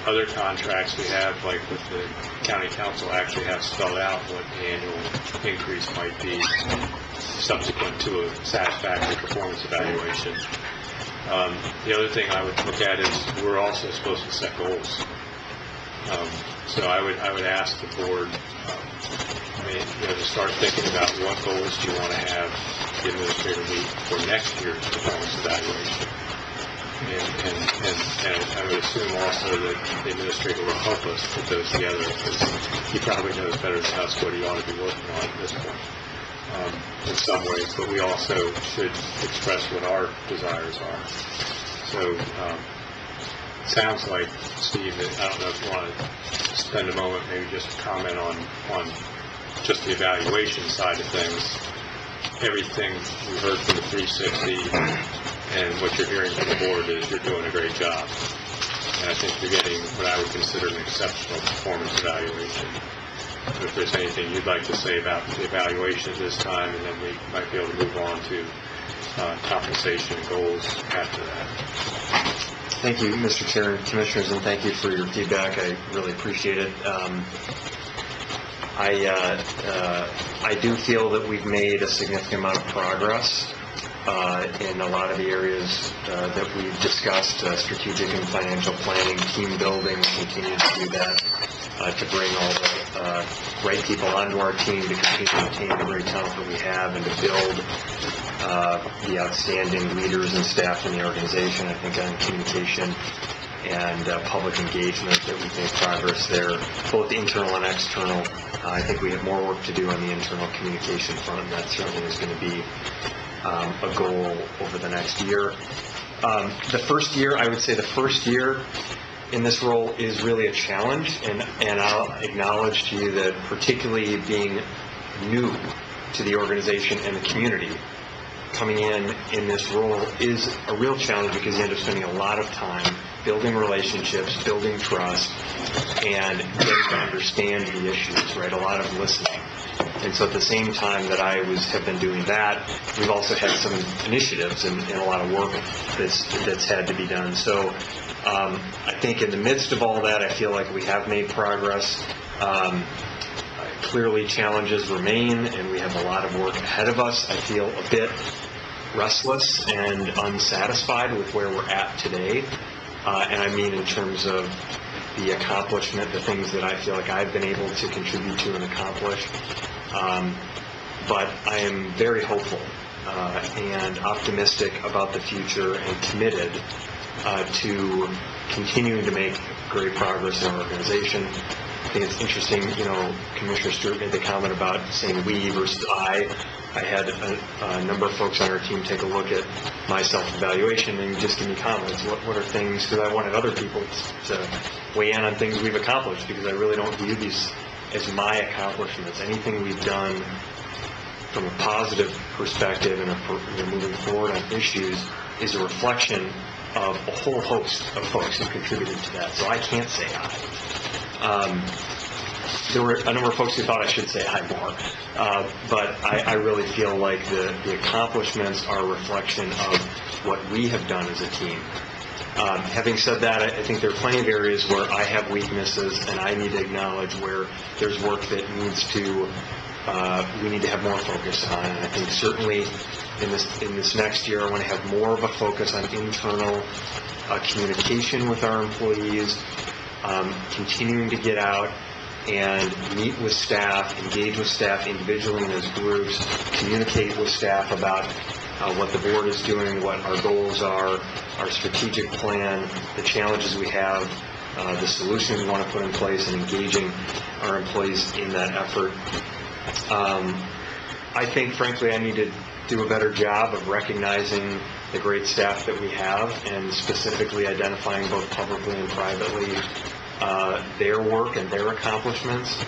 Speaker 1: Other contracts we have, like with the county council, actually have spelled out what the annual increase might be subsequent to a satisfactory performance evaluation. The other thing I would look at is, we're also supposed to set goals. So I would ask the board, to start thinking about what goals do you want to have the administrator meet for next year's performance evaluation. And I would assume also that the administrator will help us put those together, because he probably knows better than us what he ought to be working on at this point, in some ways, but we also should express what our desires are. So, it sounds like, Steve, that, I don't know if you want to spend a moment, maybe just comment on just the evaluation side of things. Everything we heard from the 360 and what you're hearing from the board is you're doing a great job. And I think you're getting what I would consider an exceptional performance evaluation. If there's anything you'd like to say about the evaluation at this time, and then we might be able to move on to compensation and goals after that.
Speaker 6: Thank you, Mr. Chair and Commissioners, and thank you for your feedback. I really appreciate it. I do feel that we've made a significant amount of progress in a lot of the areas that we've discussed, strategic and financial planning, team building. We continue to do that to bring all the right people onto our team, to continue to retain the great talent that we have, and to build the outstanding leaders and staff in the organization. I think on communication and public engagement that we've made progress there, both internal and external. I think we have more work to do on the internal communication front, and that certainly is going to be a goal over the next year. The first year, I would say the first year in this role is really a challenge, and I'll acknowledge to you that, particularly being new to the organization and the community, coming in this role is a real challenge because you end up spending a lot of time building relationships, building trust, and getting to understand the issues, right? A lot of listening. And so at the same time that I have been doing that, we've also had some initiatives and a lot of work that's had to be done. So I think in the midst of all that, I feel like we have made progress. Clearly, challenges remain, and we have a lot of work ahead of us. I feel a bit restless and unsatisfied with where we're at today. And I mean in terms of the accomplishment, the things that I feel like I've been able to contribute to and accomplish. But I am very hopeful and optimistic about the future and committed to continuing to make great progress in our organization. I think it's interesting, Commissioner Stewart made the comment about saying we versus I. I had a number of folks on our team take a look at my self-evaluation and just give me comments. What are things, because I wanted other people to weigh in on things we've accomplished, because I really don't view these as my accomplishments. Anything we've done from a positive perspective and moving forward on issues is a reflection of a whole host of folks who contributed to that. So I can't say I. There were a number of folks who thought I should say I more, but I really feel like the accomplishments are a reflection of what we have done as a team. Having said that, I think there are plenty of areas where I have weaknesses, and I need to acknowledge where there's work that we need to have more focus on. And I think certainly in this next year, I want to have more of a focus on internal communication with our employees, continuing to get out and meet with staff, engage with staff individually in those groups, communicate with staff about what the board is doing, what our goals are, our strategic plan, the challenges we have, the solutions we want to put in place, and engaging our employees in that effort. I think, frankly, I need to do a better job of recognizing the great staff that we have and specifically identifying both publicly and privately their work and their accomplishments,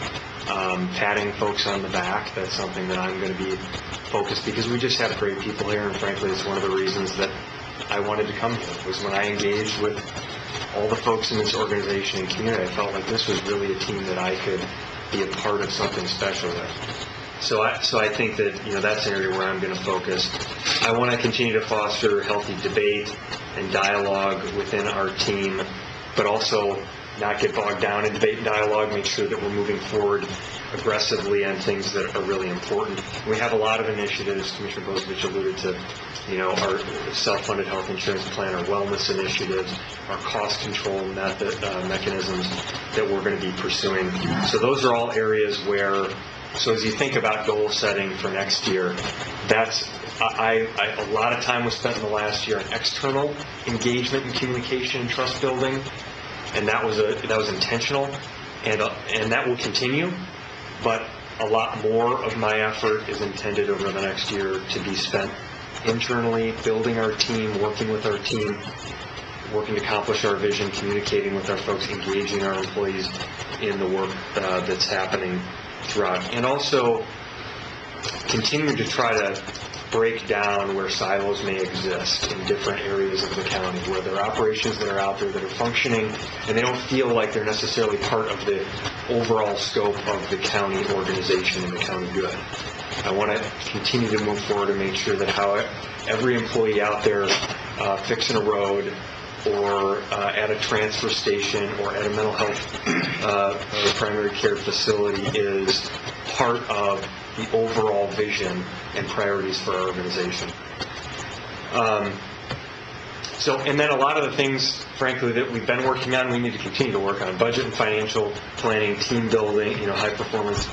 Speaker 6: patting folks on the back. That's something that I'm going to be focused, because we just have great people here, and frankly, it's one of the reasons that I wanted to come here, was when I engaged with all the folks in this organization and community, I felt like this was really a team that I could be a part of something special with. So I think that, that's an area where I'm going to focus. I want to continue to foster healthy debate and dialogue within our team, but also not get bogged down in debate and dialogue, make sure that we're moving forward aggressively on things that are really important. We have a lot of initiatives. Commissioner Bozovich alluded to, our self-funded health insurance plan, our wellness initiatives, our cost control mechanisms that we're going to be pursuing. So those are all areas where, so as you think about goal setting for next year, that's a lot of time was spent in the last year on external engagement and communication and trust building, and that was intentional, and that will continue. But a lot more of my effort is intended over the next year to be spent internally, building our team, working with our team, working to accomplish our vision, communicating with our folks, engaging our employees in the work that's happening throughout, and also continuing to try to break down where silos may exist in different areas of the county, where there are operations that are out there that are functioning and they don't feel like they're necessarily part of the overall scope of the county organization and the county good. I want to continue to move forward and make sure that how every employee out there fixing a road or at a transfer station or at a mental health or primary care facility is part of the overall vision and priorities for our organization. And then a lot of the things, frankly, that we've been working on, we need to continue to work on. Budget and financial planning, team building, high performance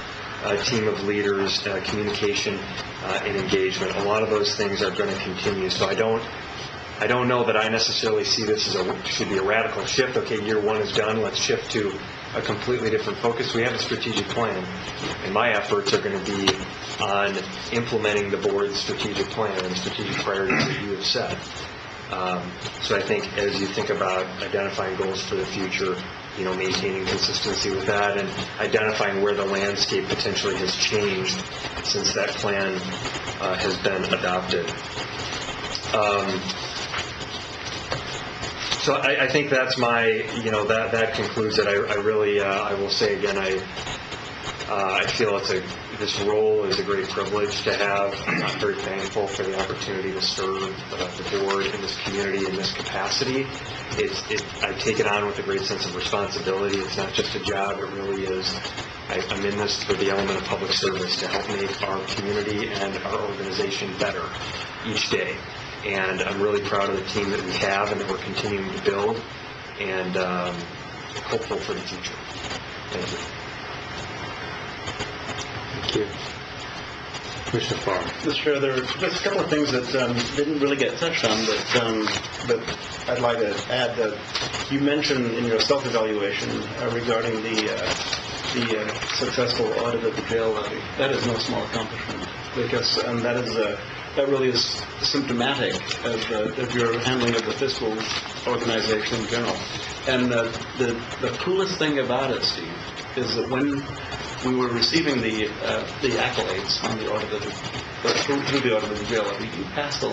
Speaker 6: team of leaders, communication and engagement. A lot of those things are going to continue. So I don't know that I necessarily see this as should be a radical shift. Okay, year one is done. Let's shift to a completely different focus. We have a strategic plan, and my efforts are going to be on implementing the board's strategic plan and the strategic priorities that you have set. So I think as you think about identifying goals for the future, maintaining consistency with that and identifying where the landscape potentially has changed since that plan has been adopted. So I think that's my, that concludes it. I really, I will say again, I feel this role is a great privilege to have. I'm very thankful for the opportunity to serve the board in this community in this capacity. I take it on with a great sense of responsibility. It's not just a job, it really is. I'm in this for the element of public service to help make our community and our organization better each day. And I'm really proud of the team that we have and that we're continuing to build, and hopeful for the future. Thank you.
Speaker 1: Thank you. Commissioner Farr.
Speaker 8: Mr. Chair, there are just a couple of things that didn't really get touched on, but I'd like to add that you mentioned in your self-evaluation regarding the successful audit of the jail levy. That is no small accomplishment, because that really is symptomatic of your handling of the fiscal organization in general. And the coolest thing about it, Steve, is that when we were receiving the accolades on the audit through the audit of the jail levy, you passed it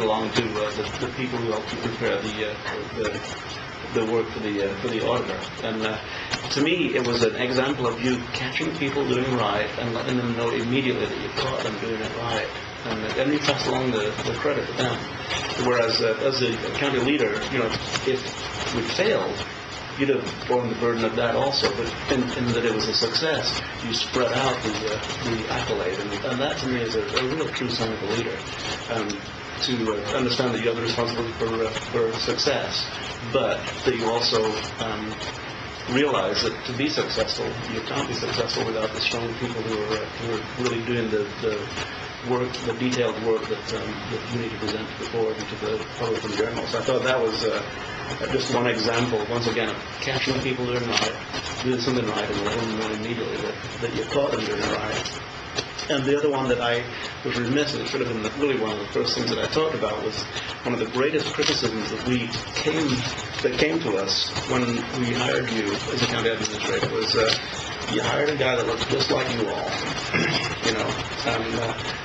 Speaker 8: along to the people who helped you prepare the work for the auditor. And to me, it was an example of you catching people doing right and letting them know immediately that you caught them doing it right. And you pass along the credit to them. Whereas as a county leader, if we failed, you'd have borne the burden of that also. But in that it was a success, you spread out the accolade, and that to me is a real true sign of a leader. To understand that you have the responsibility for success, but that you also realize that to be successful, you can't be successful without the strong people who are really doing the work, the detailed work that you need to present to the board and to the public in general. So I thought that was just one example, once again, of catching people doing something right, and letting them know immediately that you caught them doing it right. And the other one that I was remiss, and it should have been really one of the first things that I talked about, was one of the greatest criticisms that came to us when we hired you as a county administrator was you hired a guy that looked just like you all, And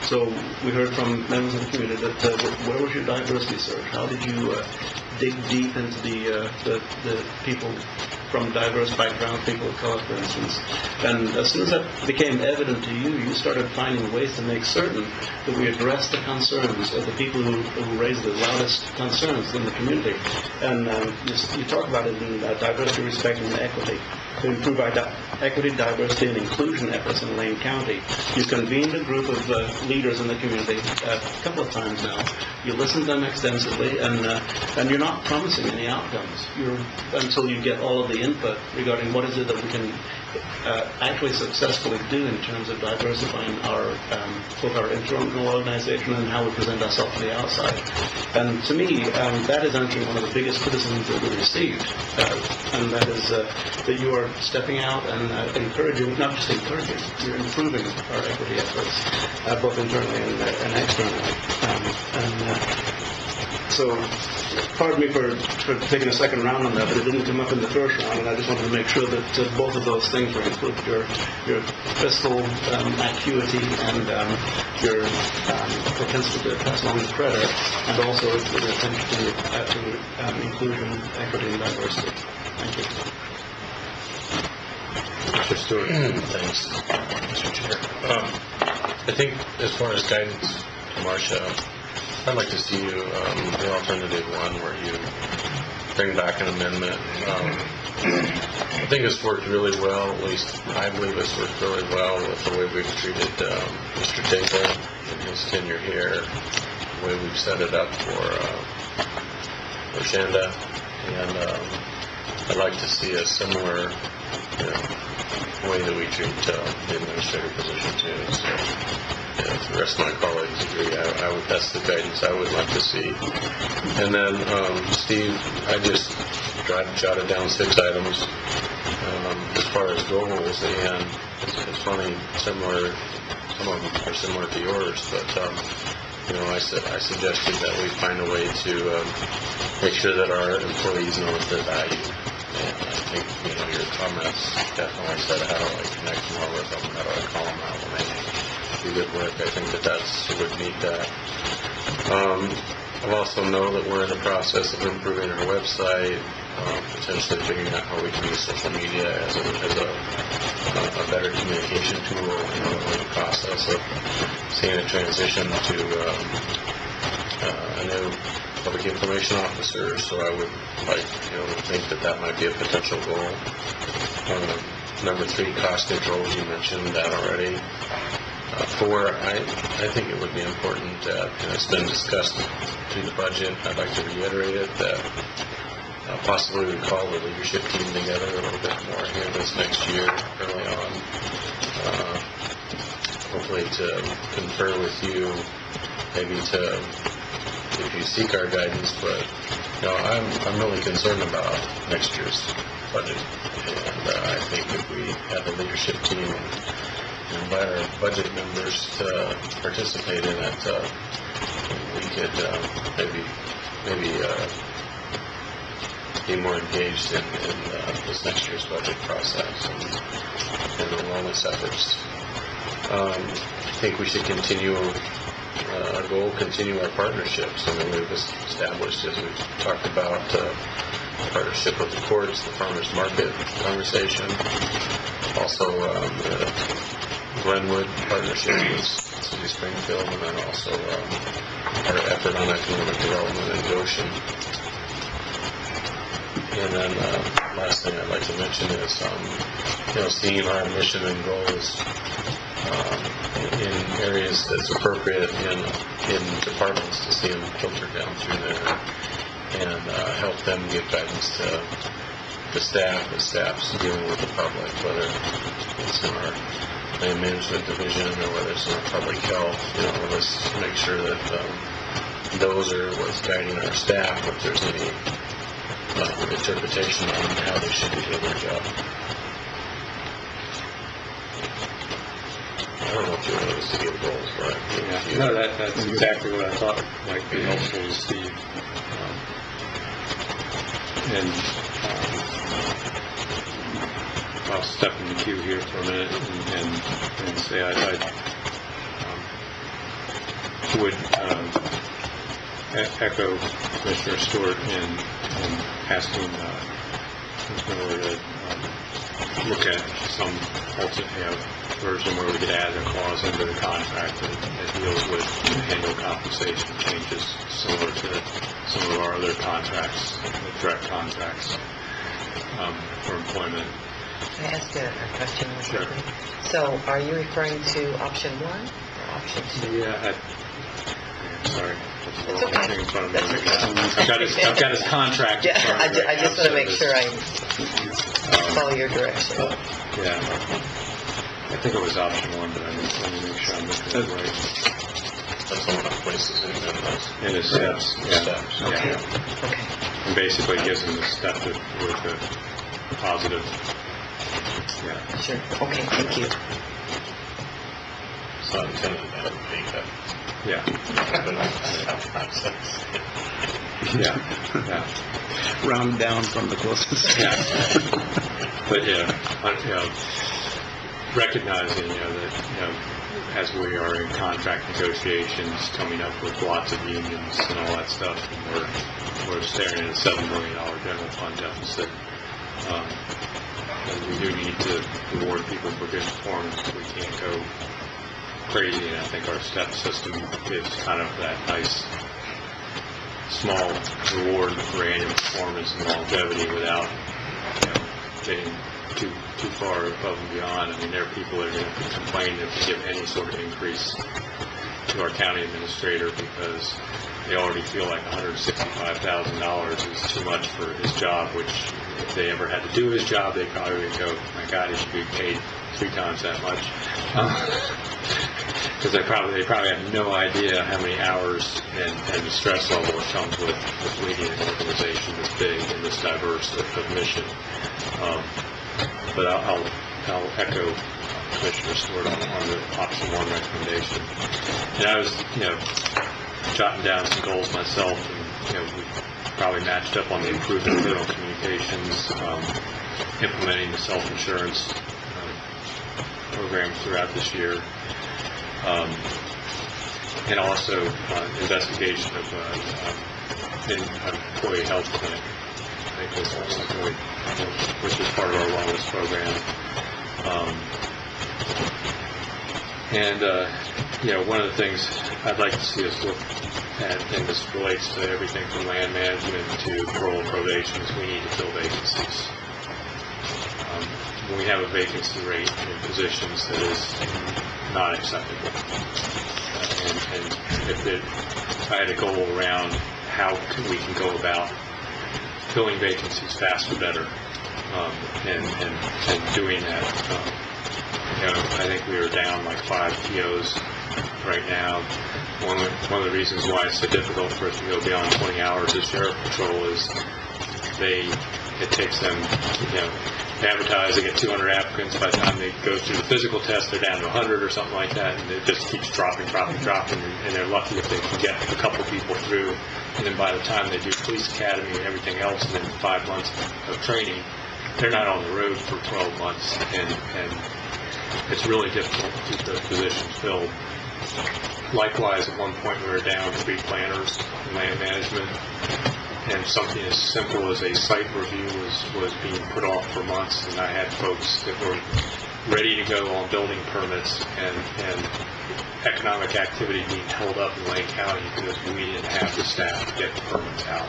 Speaker 8: so we heard from members of the community that where was your diversity search? How did you dig deep into the people from diverse backgrounds, people of color, for instance? And as soon as that became evident to you, you started finding ways to make certain that we addressed the concerns of the people who raised the loudest concerns in the community. And you talk about it in diversity, respect, and equity. To improve our equity, diversity, and inclusion efforts in Lane County. You convened a group of leaders in the community a couple of times now. You listened to them extensively, and you're not promising any outcomes until you get all of the input regarding what is it that we can actually successfully do in terms of diversifying both our internal organization and how we present ourselves to the outside. And to me, that is actually one of the biggest criticisms that we received, and that is that you are stepping out and encouraging, not just encouraging, you're improving our equity efforts, both internally and externally. So, pardon me for taking a second round on that, but it didn't come up in the first round, and I just wanted to make sure that both of those things were included, your fiscal acuity and your propensity to pass along the credit, and also your attention to inclusion, equity, and diversity. Thank you.
Speaker 1: Mr. Stewart.
Speaker 7: Thanks, Mr. Chair. I think as far as guidance to Marcia, I'd like to see you, the alternative one where you bring back an amendment. I think it's worked really well, at least I believe it's worked really well with the way we've treated Mr. Tabor in his tenure here, the way we've set it up for Shanda, and I'd like to see a similar way that we treat the administrative position too. So, if the rest of my colleagues agree, that's the guidance I would like to see. And then, Steve, I just jotted down 6 items as far as goals, and it's funny, some of them are similar to yours, but I suggested that we find a way to make sure that our employees know what they value.
Speaker 3: And I think, your comments definitely said, how do I connect more with them? How do I call them out when they do good work? I think that would meet that. I also know that we're in the process of improving our website, potentially figuring out how we can use social media as a better communication tool. We're in the process of seeing a transition to a new public information officer, so I would think that might be a potential goal. Number 3, cost controls, you mentioned that already. 4, I think it would be important, it's been discussed through the budget, I'd like to reiterate it, that possibly we call the leadership team together a little bit more here this next year, early on. Hopefully to confer with you, maybe if you seek our guidance, but I'm really concerned about next year's budget, and I think if we have a leadership team and invite our budget members to participate in it, we could maybe be more engaged in this next year's budget process and the wellness efforts. I think we should continue our goal, continue our partnerships. We've established, as we've talked about, partnership with the courts, the farmers market conversation, also the Glenwood partnership with City of Springfield, and then also our effort on economic development in Goshen. And then last thing I'd like to mention is, seeing our mission and goals in areas that's appropriate in departments, to see them filter down through there and help them give guidance to the staffs dealing with the public, whether it's in our land management division or whether it's in our public health. Let's make sure that those are what's guiding our staff, if there's any interpretation on how they should be doing their job. I don't know if you want us to give goals, but
Speaker 1: no, that's exactly what I thought might be helpful to see. I'll step in the queue here for a minute and say I would echo Commissioner Stewart in asking Miller to look at some alternate version where we could add a clause into the contract that deals with annual compensation changes similar to some of our other contracts, direct contracts for employment.
Speaker 5: Can I ask a question?
Speaker 1: Sure.
Speaker 5: So are you referring to option 1 or option 2?
Speaker 1: Yeah, sorry.
Speaker 5: It's okay.
Speaker 1: In front of me right now. I've got his contract.
Speaker 5: Yeah,
Speaker 1: in front of me right
Speaker 5: I just
Speaker 1: now,
Speaker 5: want to
Speaker 1: so
Speaker 5: make
Speaker 1: this-
Speaker 5: sure I follow your direction.
Speaker 1: Yeah. I think it was option 1, but let me make sure I'm looking at it right.
Speaker 3: that's one of the places
Speaker 1: In his steps, yeah.
Speaker 3: steps.
Speaker 1: Yeah.
Speaker 5: Okay.
Speaker 1: And basically gives him the step with the positive. Yeah.
Speaker 5: Sure. Okay, thank you.
Speaker 3: It's not intended to have a pay cut.
Speaker 1: Yeah. Yeah. Yeah.
Speaker 8: Round down from the closest.
Speaker 1: Yeah. But recognizing that as we are in contract negotiations, coming up with lots of unions and all that stuff, and we're staring at a $7 million general fund deficit. And we do need to reward people for good performance. We can't go crazy, and I think our step system gives kind of that nice small reward for annual performance and longevity without getting too far above and beyond. I mean, there are people that are going to complain if we give any sort of increase to our county administrator because they already feel like $165,000 is too much for his job, which if they ever had to do his job, they probably would go, my God, he should be paid 3 times that much. Because they probably have no idea how many hours and the stress level that comes with leading an organization this big and this diverse of mission. But I'll echo Commissioner Stewart on the option 1 recommendation. And I was, jotting down some goals myself, and probably matched up on the improved internal communications, implementing the self-insurance program throughout this year, and also investigation of an employee health clinic. I think this is really, which is part of our wellness program. One of the things I'd like to see us look at, and this relates to everything from land management to parole probation, is we need to fill vacancies. We have a vacancy rate in positions that is not acceptable. And if I had a goal around how we can go about filling vacancies faster, better, and doing that. I think we are down like 5 POs right now. One of the reasons why it's so difficult for us to go beyond 20 hours as Sheriff Patrol is it takes them, to advertise, they get 200 applicants. By the time they go through the physical test, they're down to 100 or something like that, and it just keeps dropping, and they're lucky if they can get a couple people through. And then by the time they do police academy and everything else, and then 5 months of training, they're not on the road for 12 months, and it's really difficult to keep those positions filled. Likewise, at one point we were down 3 planners in land management, and something as simple as a site review was being put off for months, and I had folks that were ready to go on building permits and economic activity being held up in Lane County because we didn't have the staff to get the permits out,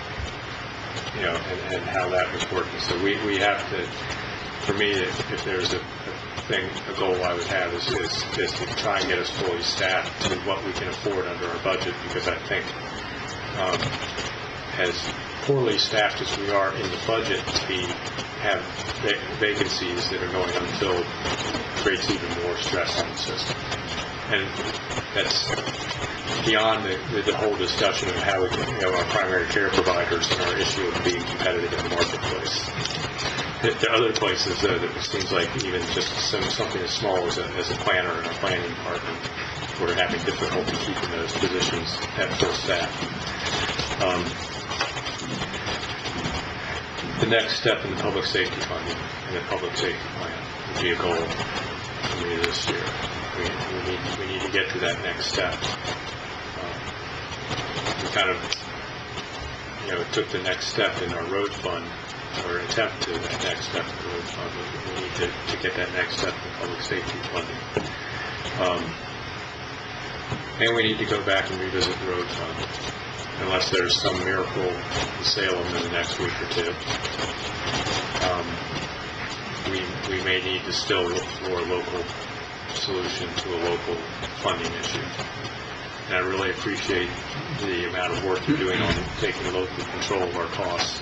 Speaker 1: and how that was working. So we have to, for me, if there's a goal I would have is to try and get us fully staffed to what we can afford under our budget, because I think as poorly staffed as we are in the budget to have vacancies that are going unfilled creates even more stress on the system. And that's beyond the whole discussion of how we can, our primary care providers and our issue of being competitive in the marketplace. There are other places, though, that it seems like even just something as small as a planner in a planning department, we're having difficulty keeping those positions at full staff. The next step in the public safety funding and the public safety plan would be a goal for me this year. We need to get to that next step. We kind of, took the next step in our road fund, or attempt to that next step in the road fund. We need to get that next step in public safety funding. And we need to go back and revisit the road fund, unless there's some miracle in Salem in the next week or two. We may need to still look for a local solution to a local funding issue. And I really appreciate the amount of work you're doing on taking local control of our costs.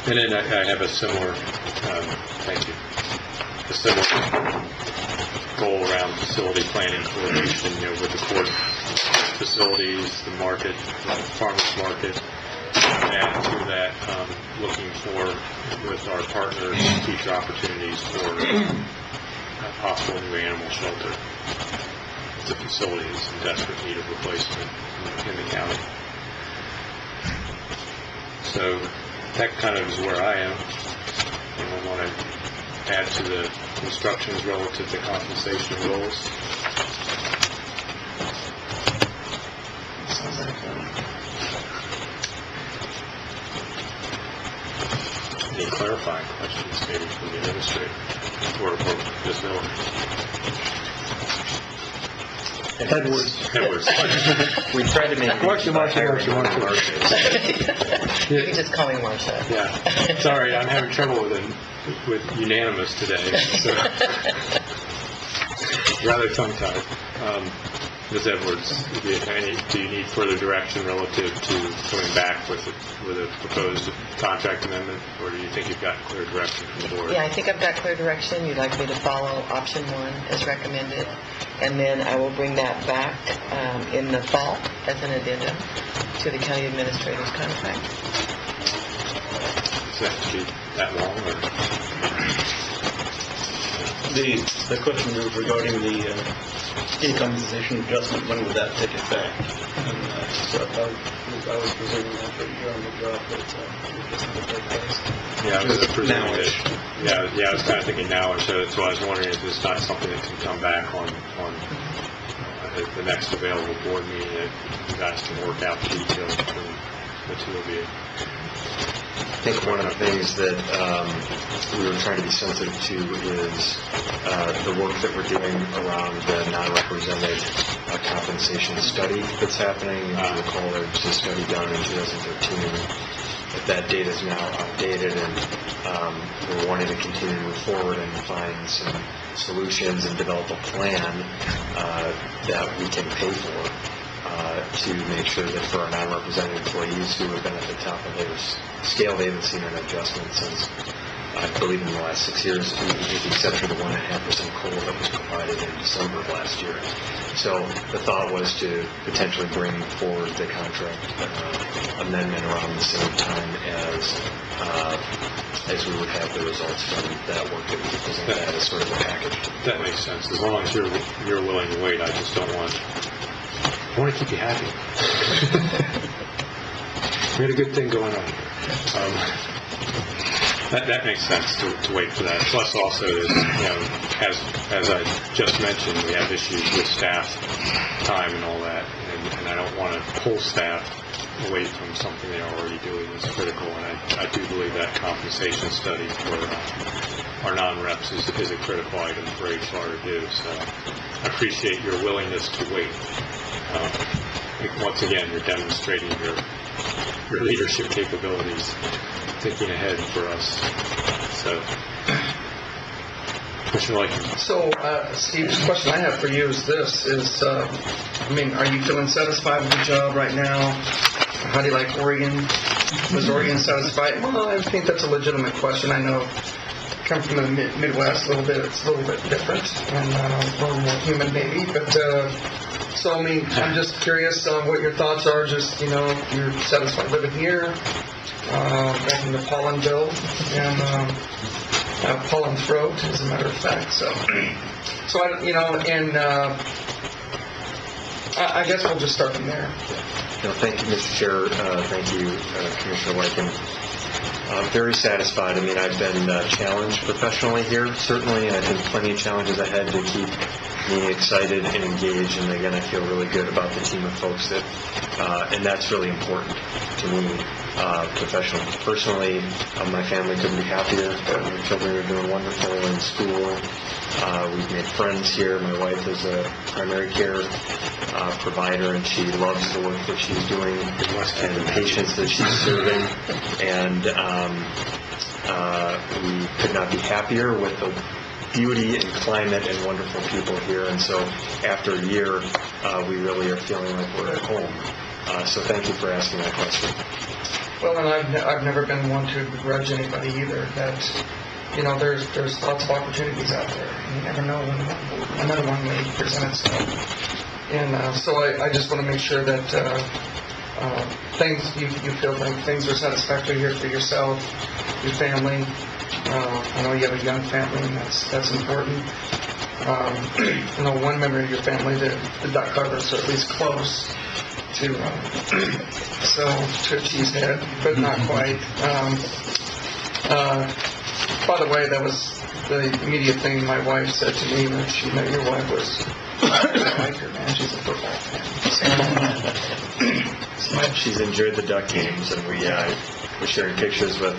Speaker 1: And then I have a similar, thank you, a similar goal around facility planning coordination, with the court facilities, the market, farmers market, and to that, looking for, with our partners, future opportunities for a possible new animal shelter. The facility is in desperate need of replacement in the county. So that kind of is where I am. I want to add to the instructions relative to compensation rules.
Speaker 4: Sounds like
Speaker 1: Any clarifying questions maybe from the administrator or Ms. Miller? Edwards.
Speaker 6: We try to make
Speaker 10: Marcia.
Speaker 5: You can just call me Marcia.
Speaker 1: Yeah. Sorry, I'm having trouble with unanimous today. So. Rather tongue-tied. Ms. Edwards, do you need further direction relative to coming back with a proposed contract amendment, or do you think you've got clear direction from the board?
Speaker 5: Yeah, I think I've got clear direction. You'd like me to follow option 1 as recommended, and then I will bring that back in the fall as an addendum to the county administrator's contract.
Speaker 1: Does that have to be that long, or?
Speaker 8: The question was regarding the equalization adjustment, when would that take effect? And, so I was presuming that you're on the job, but it doesn't take place.
Speaker 1: Yeah, I was presuming
Speaker 6: Now-ish.
Speaker 1: that, yeah, I was kind of thinking now-ish, so I was wondering if it's not something that can come back on at the next available board meeting, that you guys can work out the details between the two of you.
Speaker 6: I think one of the things that we were trying to be sensitive to is the work that we're doing around the non-represented compensation study that's happening. If you recall, there was a study done in 2013. That data is now outdated, and we're wanting to continue to move forward and find some solutions and develop a plan that we can pay for to make sure that for our non-represented employees who have been at the top of their scale, they haven't seen an adjustment since, I believe, in the last 6 years, with the exception of the 1.5% COLA that was provided in December of last year. So the thought was to potentially bring forward the contract amendment around the same time as we would have the results from that work that we could present that as sort of a package.
Speaker 1: That makes sense. As long as you're willing to wait, I just don't want... I want to keep you happy. We had a good thing going on here. That makes sense to wait for that. Plus, also, as I just mentioned, we have issues with staff time and all that, and I don't want to pull staff away from something they're already doing is critical. And I do believe that compensation study for our non-reps is a critical item for HR to do. So I appreciate your willingness to wait. Once again, you're demonstrating your leadership capabilities, thinking ahead for us. So, Commissioner Leighton.
Speaker 4: So, Steve, the question I have for you is this, are you feeling satisfied with the job right now? How do you like Oregon? Was Oregon satisfied? Well, I think that's a legitimate question. I know I come from the Midwest, it's a little bit different, and a little more human maybe, but, I'm just curious what your thoughts are, you're satisfied living here, back in the Pollenville, and pollen throat, as a matter of fact. I guess we'll just start from there.
Speaker 6: Thank you, Mr. Chair. Thank you, Commissioner Weiken. Very satisfied. I've been challenged professionally here, certainly, and I think plenty of challenges ahead to keep me excited and engaged. And again, I feel really good about the team of folks and that's really important to me professionally. Personally, my family couldn't be happier. My children are doing wonderful in school. We've made friends here. My wife is a primary care provider, and she loves the work that she's doing and the patients that she's serving. And we could not be happier with the beauty and climate and wonderful people here. And so after a year, we really are feeling like we're at home. So thank you for asking that question.
Speaker 4: Well, and I've never been one to begrudge anybody either. That there's lots of opportunities out there. You never know when another one may present itself. And so I just want to make sure that you feel like things are satisfactory here for yourself, your family. I know you have a young family, and that's important. One member of your family, the duck carvers, are at least close to a cheesehead, but not quite. By the way, that was the immediate thing my wife said to me when she met your wife was, I like her, man, she's a football fan.
Speaker 6: She's enjoyed the duck games, and we're sharing pictures with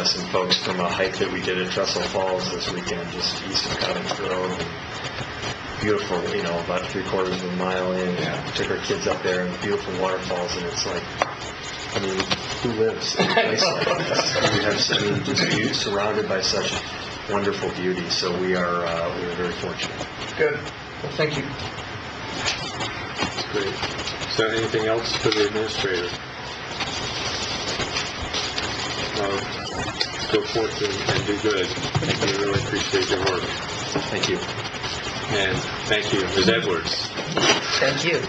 Speaker 6: some folks from a hike that we did at Trestle Falls this weekend, just east of Cottage Grove. Beautiful, about 3/4 of a mile in.
Speaker 4: Yeah.
Speaker 6: Took our kids up there, and beautiful waterfalls, and it's like, who lives in a place like this? Just surrounded by such wonderful beauty. So we are very fortunate.
Speaker 4: Good. Well, thank you.
Speaker 1: That's great. Is there anything else for the administrator? Go forth and do good. We really appreciate your work.
Speaker 6: Thank you.
Speaker 1: And thank you, Ms. Edwards.
Speaker 5: Thank you.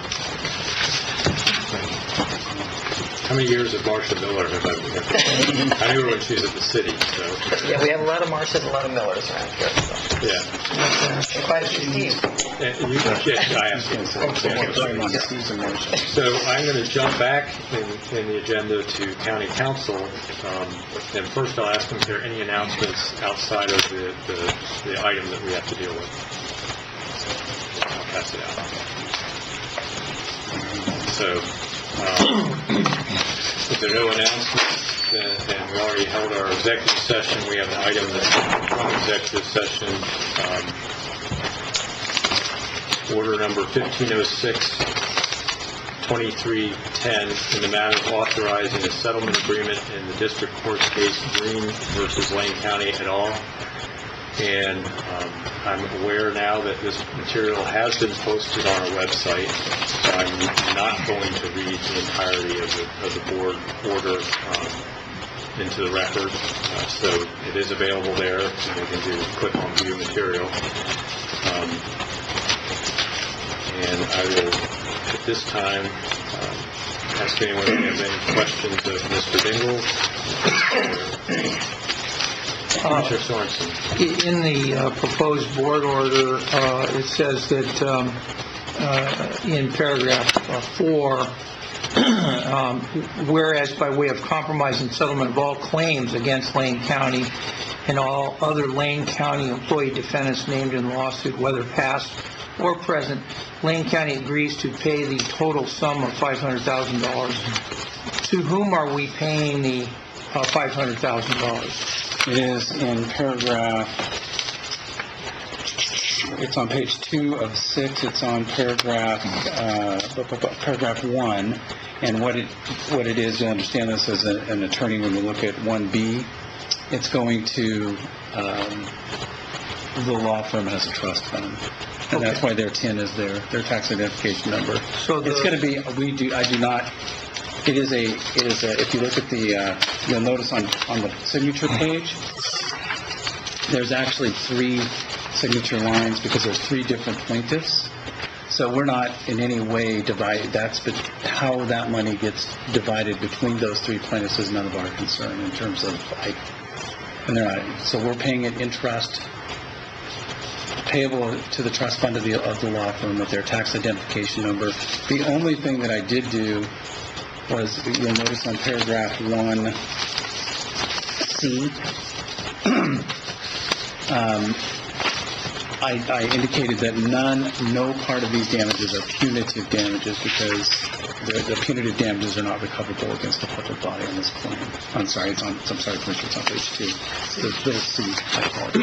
Speaker 1: How many years of Marcia Miller have I been? I knew her when she was at the city, so,
Speaker 5: Yeah, we have a lot of Marcias, a lot of Millers around here, so.
Speaker 1: yeah.
Speaker 5: Quite a few Steves.
Speaker 1: And you can get, I asked him. So I'm going to jump back in the agenda to county council. And first I'll ask them if there are any announcements outside of the item that we have to deal with. I'll pass it out. So, if there are no announcements, and we already held our executive session, we have an item that's from executive session, order number 1506, 2310, in the matter of authorizing a settlement agreement in the district court case Green versus Lane County et al. And I'm aware now that this material has been posted on our website, so I'm not going to read the entirety of the board order into the record. So it is available there, and you can click on view material. And I will, at this time, ask anyone if they have any questions of Mr. Dingell. Commissioner Sorensen.
Speaker 10: In the proposed board order, it says that in paragraph 4, whereas by way of compromise and settlement of all claims against Lane County and all other Lane County employee defendants named in the lawsuit, whether past or present, Lane County agrees to pay the total sum of $500,000. To whom are we paying the $500,000?
Speaker 11: It is in paragraph, it's on page 2 of 6, it's on paragraph 1, and what it is, you understand this as an attorney when you look at 1B, it's going to, the law firm has a trust fund, and that's why their TIN is their tax identification number. So it's going to be, I do not, it is a, if you look at the, you'll notice on the signature page, there's actually 3 signature lines because there's 3 different plaintiffs. So we're not in any way divided, how that money gets divided between those 3 plaintiffs is none of our concern in terms of, and they're not, so we're paying it in trust, payable to the trust fund of the law firm with their tax identification number. The only thing that I did do was, you'll notice on paragraph 1C, I indicated that no part of these damages are punitive damages because the punitive damages are not recoverable against the public body on this claim. I'm sorry, Commissioner, it's on page 2. The little C, I call it.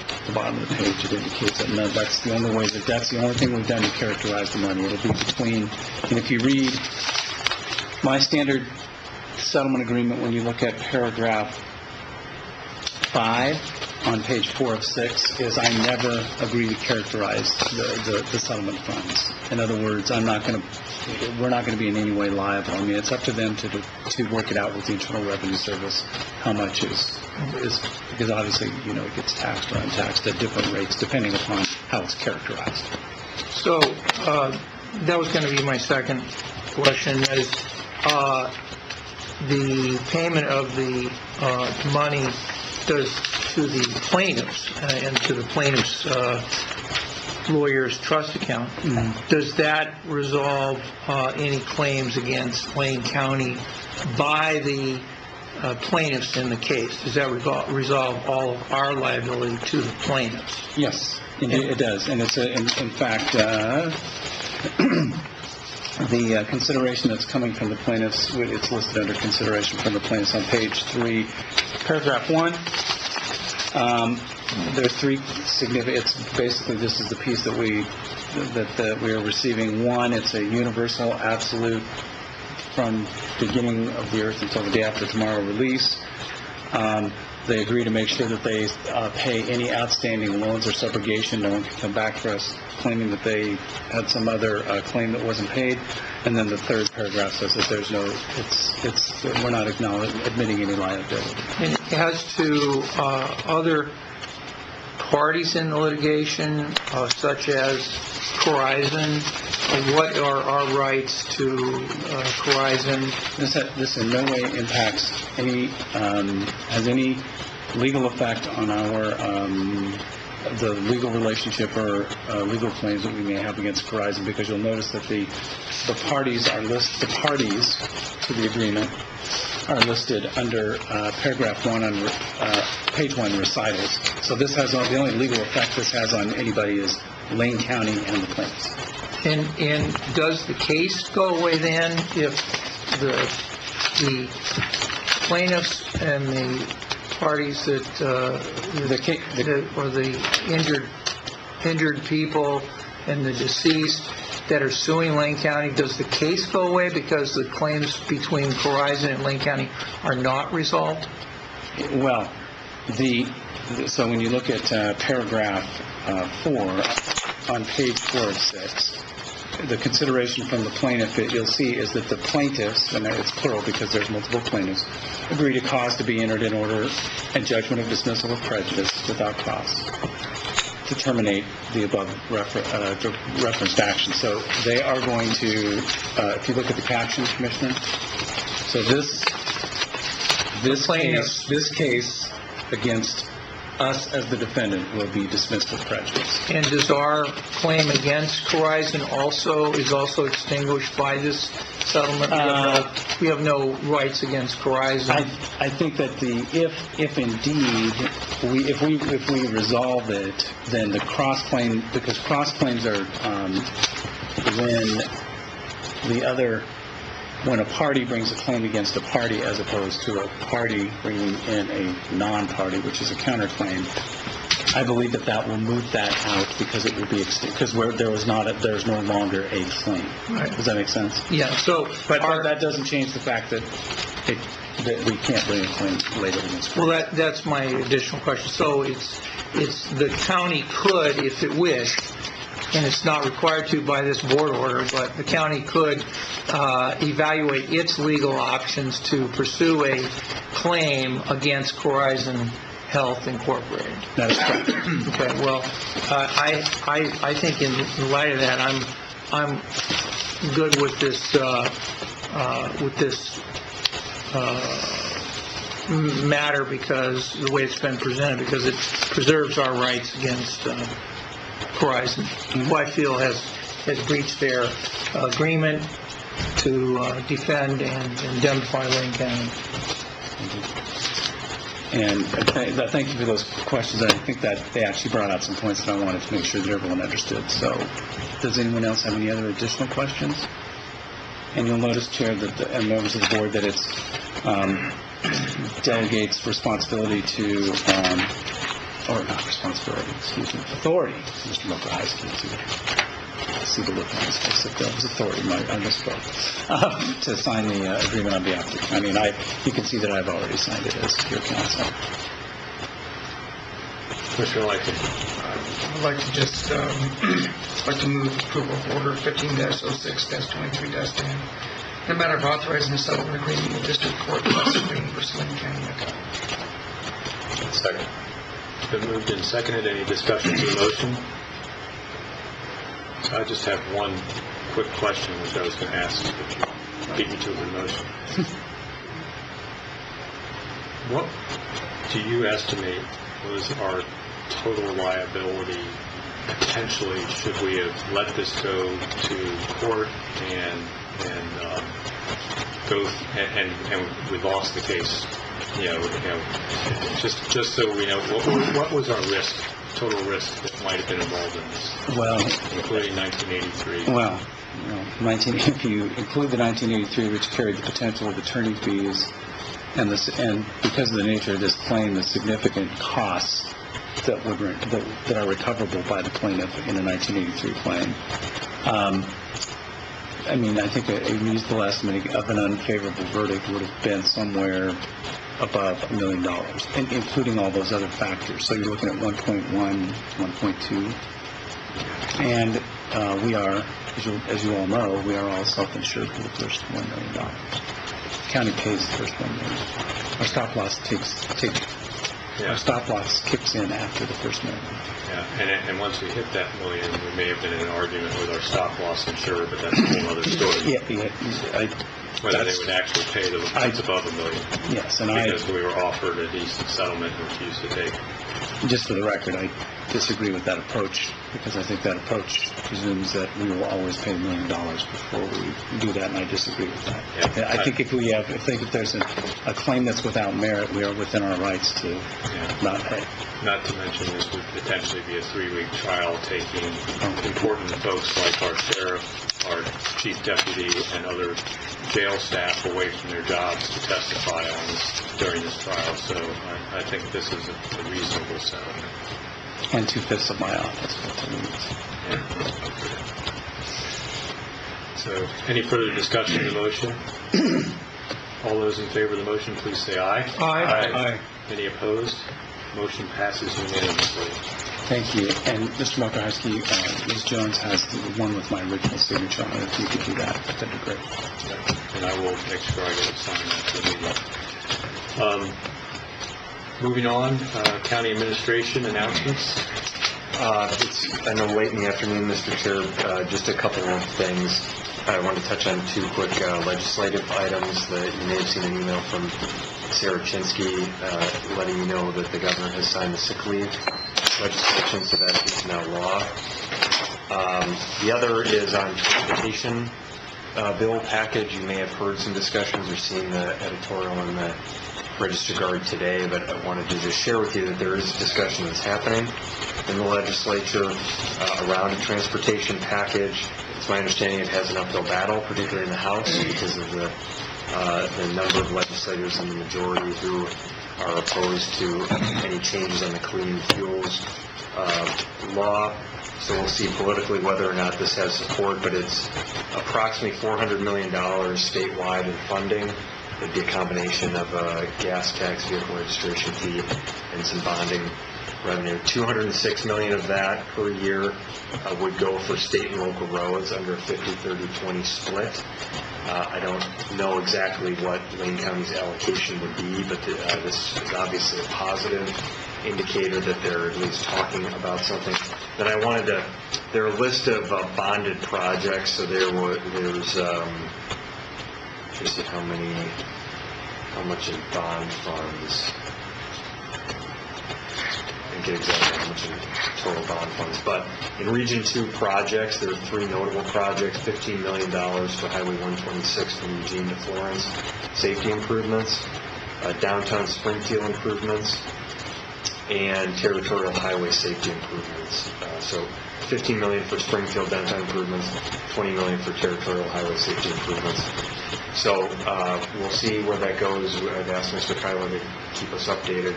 Speaker 11: At the bottom of the page, it indicates that that's the only way, that's the only thing we've done to characterize the money. It'll be between, and if you read my standard settlement agreement, when you look at paragraph 5 on page 4 of 6, is I never agree to characterize the settlement funds. In other words, we're not going to be in any way liable. I mean, it's up to them to work it out with the Internal Revenue Service how much is because obviously, it gets taxed or untaxed at different rates depending upon how it's characterized.
Speaker 10: So that was going to be my second question, is the payment of the money to the plaintiffs and to the plaintiffs' lawyer's trust account. Does that resolve any claims against Lane County by the plaintiffs in the case? Does that resolve all of our liability to the plaintiffs?
Speaker 11: Yes, it does. And it's, in fact, the consideration that's coming from the plaintiffs, it's listed under consideration from the plaintiffs on page 3, paragraph 1. There are 3 significant, it's basically, this is the piece that we are receiving. 1, it's a universal, absolute, from beginning of the earth until the day after tomorrow release. They agree to make sure that they pay any outstanding loans or subrogation. No one can come back for us claiming that they had some other claim that wasn't paid. And then the 3rd paragraph says that there's no, we're not admitting any liability.
Speaker 10: And as to other parties in the litigation, such as Corizon? What are our rights to Corizon?
Speaker 11: This in no way impacts any, has any legal effect on our, the legal relationship or legal claims that we may have against Corizon, because you'll notice that the parties are the parties to the agreement are listed under paragraph 1 on page 1 recitals. So this has, the only legal effect this has on anybody is Lane County and the plaintiffs.
Speaker 10: And does the case go away then if the plaintiffs and the parties that, or the injured people and the deceased that are suing Lane County, does the case go away because the claims between Corizon and Lane County are not resolved?
Speaker 11: Well, so when you look at paragraph 4 on page 4 of 6, the consideration from the plaintiff that you'll see is that the plaintiffs, and it's plural because there's multiple plaintiffs, agree to cause to be entered in order and judgment of dismissal of prejudice without cause to terminate the above referenced action. So they are going to, if you look at the caption, Commissioner, so this case against us as the defendant will be dismissed with prejudice.
Speaker 10: And does our claim against Corizon is also extinguished by this settlement? We have no rights against Corizon.
Speaker 11: I think that if indeed if we resolve it, then the cross claim, because cross claims are when a party brings a claim against a party as opposed to a party bringing in a non-party, which is a counterclaim. I believe that will move that out because it will be because there's no longer a claim.
Speaker 10: Right.
Speaker 11: Does that make sense?
Speaker 10: Yeah. So,
Speaker 11: but that doesn't change the fact that we can't bring a claim later against.
Speaker 10: Well, that's my additional question. So it's the county could, if it wished, and it's not required to by this board order, but the county could evaluate its legal options to pursue a claim against Corizon Health Incorporated.
Speaker 11: That is correct.
Speaker 10: Okay. Well, I think in light of that, I'm good with this matter because the way it's been presented, because it preserves our rights against Corizon, who I feel has breached their agreement to defend and indemnify Lane County.
Speaker 11: And thank you for those questions. I think that they actually brought out some points that I wanted to make sure that everyone understood. So, does anyone else have any other additional questions? And you'll notice, Chair, and members of the board, that it's delegates responsibility to, or not responsibility, excuse me, authority. Mr. Mokoheiski, to see the look on his face. That was authority. I misspoke. To sign the agreement on behalf of the county. And you can see that I've already signed it as your counsel.
Speaker 1: Commissioner Lightfoot.
Speaker 4: I'd like to just like to move approval of Order 15-06-23-10. In the matter of authorizing a settlement agreement with District Court of West Spring versus Lane County, Utah.
Speaker 1: Second. Been moved and seconded. Any discussion to the motion? I just have one quick question, which I was going to ask, but you beat me to the motion. What do you estimate was our total liability potentially should we have let this go to court and we lost the case? Just so we know, what was our risk, total risk that might have been involved in this?
Speaker 11: Well,
Speaker 1: including 1983.
Speaker 11: Well, if you include the 1983, which carried the potential of attorney fees, and because of the nature of this claim, the significant costs that are recoverable by the plaintiff in a 1983 claim. I think a reasonable estimate of an unfavorable verdict would have been somewhere above $1 million, including all those other factors. So you're looking at 1.1, 1.2, and we are, as you all know, we are all self-insured for the first $1 million. The county pays the first $1 million. Our stop loss takes
Speaker 1: Yeah.
Speaker 11: Our stop loss kicks in after the first million.
Speaker 1: Yeah, and once we hit that million, we may have been in an argument with our stop loss insurer, but that's a whole other story. Whether they would actually pay the ones above $1 million.
Speaker 11: Yes, and
Speaker 1: because we were offered a decent settlement and refused to take it.
Speaker 11: Just for the record, I disagree with that approach, because I think that approach presumes that we will always pay $1 million before we do that, and I disagree with that.
Speaker 1: Yeah.
Speaker 11: I think if there's a claim that's without merit, we are within our rights to not pay.
Speaker 1: Not to mention this would potentially be a 3-week trial, taking important folks like our sheriff, our chief deputy, and other jail staff away from their jobs to testify on this during this trial. So I think this is a reasonable settlement.
Speaker 11: And 2/5 of my office.
Speaker 1: So, any further discussion of the motion? All those in favor of the motion, please say aye.
Speaker 10: Aye.
Speaker 1: Any opposed? Motion passes unanimously.
Speaker 11: Thank you. And Mr. Markowski, Ms. Jones has the one with my original signature on it. If you could do that, that'd be great.
Speaker 1: And I will make sure I get it signed after the meeting. Moving on, county administration announcements.
Speaker 6: I know late in the afternoon, Mr. Chair, just a couple of things. I want to touch on 2 quick legislative items. That you may have seen an email from Sarah Chinsky letting you know that the governor has signed the sick leave legislation, so that is now law. The other is on transportation bill package. You may have heard some discussions or seen the editorial in the Register Guard today, but I wanted to just share with you that there is a discussion that's happening in the legislature around a transportation package. It's my understanding it has an uphill battle, particularly in the House, because of the number of legislators in the majority who are opposed to any changes on the clean fuels law. So we'll see politically whether or not this has support, but it's approximately $400 million statewide in funding. It'd be a combination of a gas tax, vehicle registration fee, and some bonding revenue. $206 million of that per year would go for state and local roads under a 50-30-20 split. I don't know exactly what Lane County's allocation would be, but this is obviously a positive indicator that they're at least talking about something. Then I wanted to, there are a list of bonded projects, so there's just see how much in bond funds, and get exactly how much in total bond funds. But in Region 2 projects, there are 3 notable projects: $15 million for Highway 126 from Eugene to Florence, safety improvements, downtown Springfield improvements, and territorial highway safety improvements. So $15 million for Springfield downtown improvements, $20 million for territorial highway safety improvements. So we'll see where that goes. I've asked Mr. Kyler to keep us updated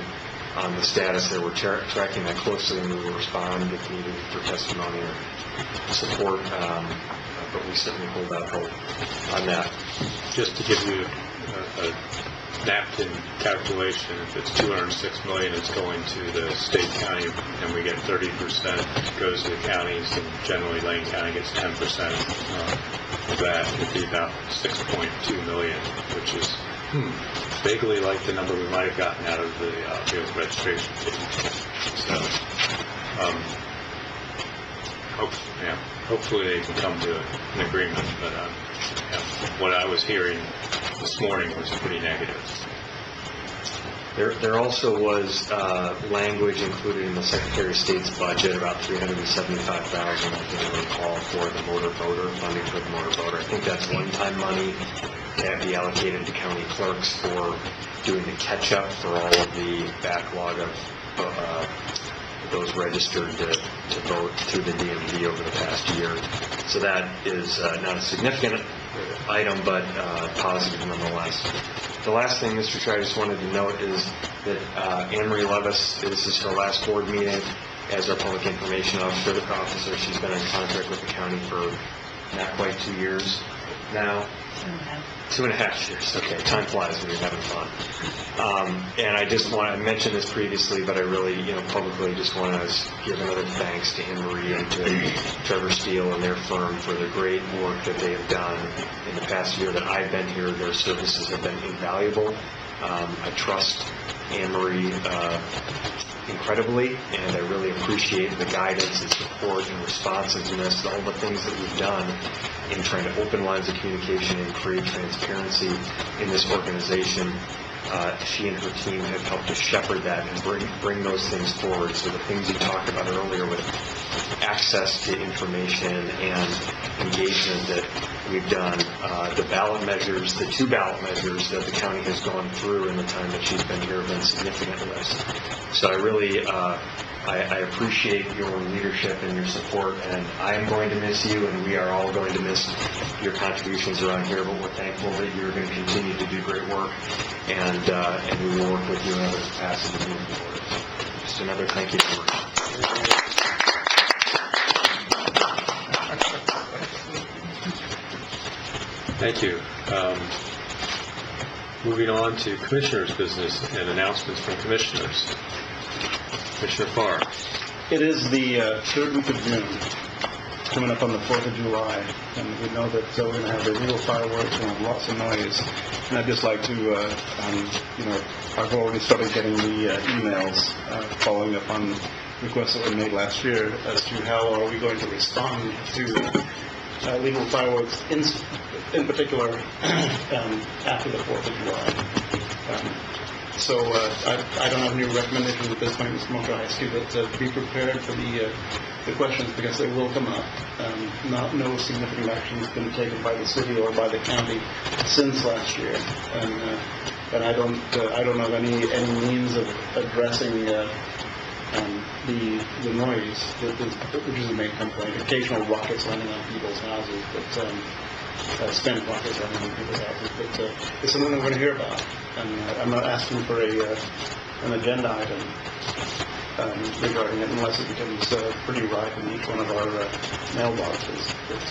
Speaker 6: on the status there. We're tracking that closely, and we will respond if needed for testimony or support, but we certainly hold out hope on that.
Speaker 1: Just to give you a napkin calculation, if it's $206 million, it's going to the state county, and we get 30% goes to the counties, and generally Lane County gets 10% of that. It would be about $6.2 million, which is vaguely like the number we might have gotten out of the vehicle registration fee. So, hopefully they can come to an agreement, but what I was hearing this morning was pretty negative.
Speaker 6: There also was language included in the Secretary of State's budget, about $375,000, I think I recall, for the motor voter, funding for the motor voter. I think that's one-time money to be allocated to county clerks for doing the catch-up for all of the backlog of those registered to vote through the DMV over the past year. So that is not a significant item, but positive nonetheless. The last thing, Mr. Chair, I just wanted to note is that Anne Marie Levis, this is her last board meeting as our public information officer. She's been in contract with the county for not quite 2 years now. 2.5 years. Okay, time flies when you're having fun. And I mentioned this previously, but I really, publicly just want to give another thanks to Anne Marie and to Trevor Steele and their firm for the great work that they have done in the past year that I've been here. Their services have been invaluable. I trust Anne Marie incredibly, and I really appreciate the guidance and support and responsiveness, all the things that we've done in trying to open lines of communication and create transparency in this organization. She and her team have helped to shepherd that and bring those things forward. So the things you talked about earlier with access to information and engagement that we've done, the ballot measures, the 2 ballot measures that the county has gone through in the time that she's been here have been significant lifts. So I really, I appreciate your leadership and your support, and I am going to miss you, and we are all going to miss your contributions around here, but we're thankful that you're going to continue to do great work, and we will work with you in other capacities moving forward. Just another thank you.
Speaker 1: Thank you. Moving on to Commissioners' business and announcements from Commissioners. Commissioner Farr.
Speaker 8: It is the 3rd week of June, coming up on the 4th of July, and we know that we're going to have illegal fireworks and have lots of noise. And I'd just like to, I've already started getting the emails following up on requests that were made last year as to how are we going to respond to legal fireworks, in particular after the 4th of July. So I don't have any recommendations at this point, Mr. Moultrie. I ask you that be prepared for the questions because they will come up. No significant action has been taken by the city or by the county since last year, and I don't have any means of addressing the noise, which is the main complaint. Occasional rockets landing on people's houses, but spent rockets landing on people's houses. But it's something that we're going to hear about, and I'm not asking for an agenda item regarding it unless it becomes pretty ripe in each one of our mailboxes. But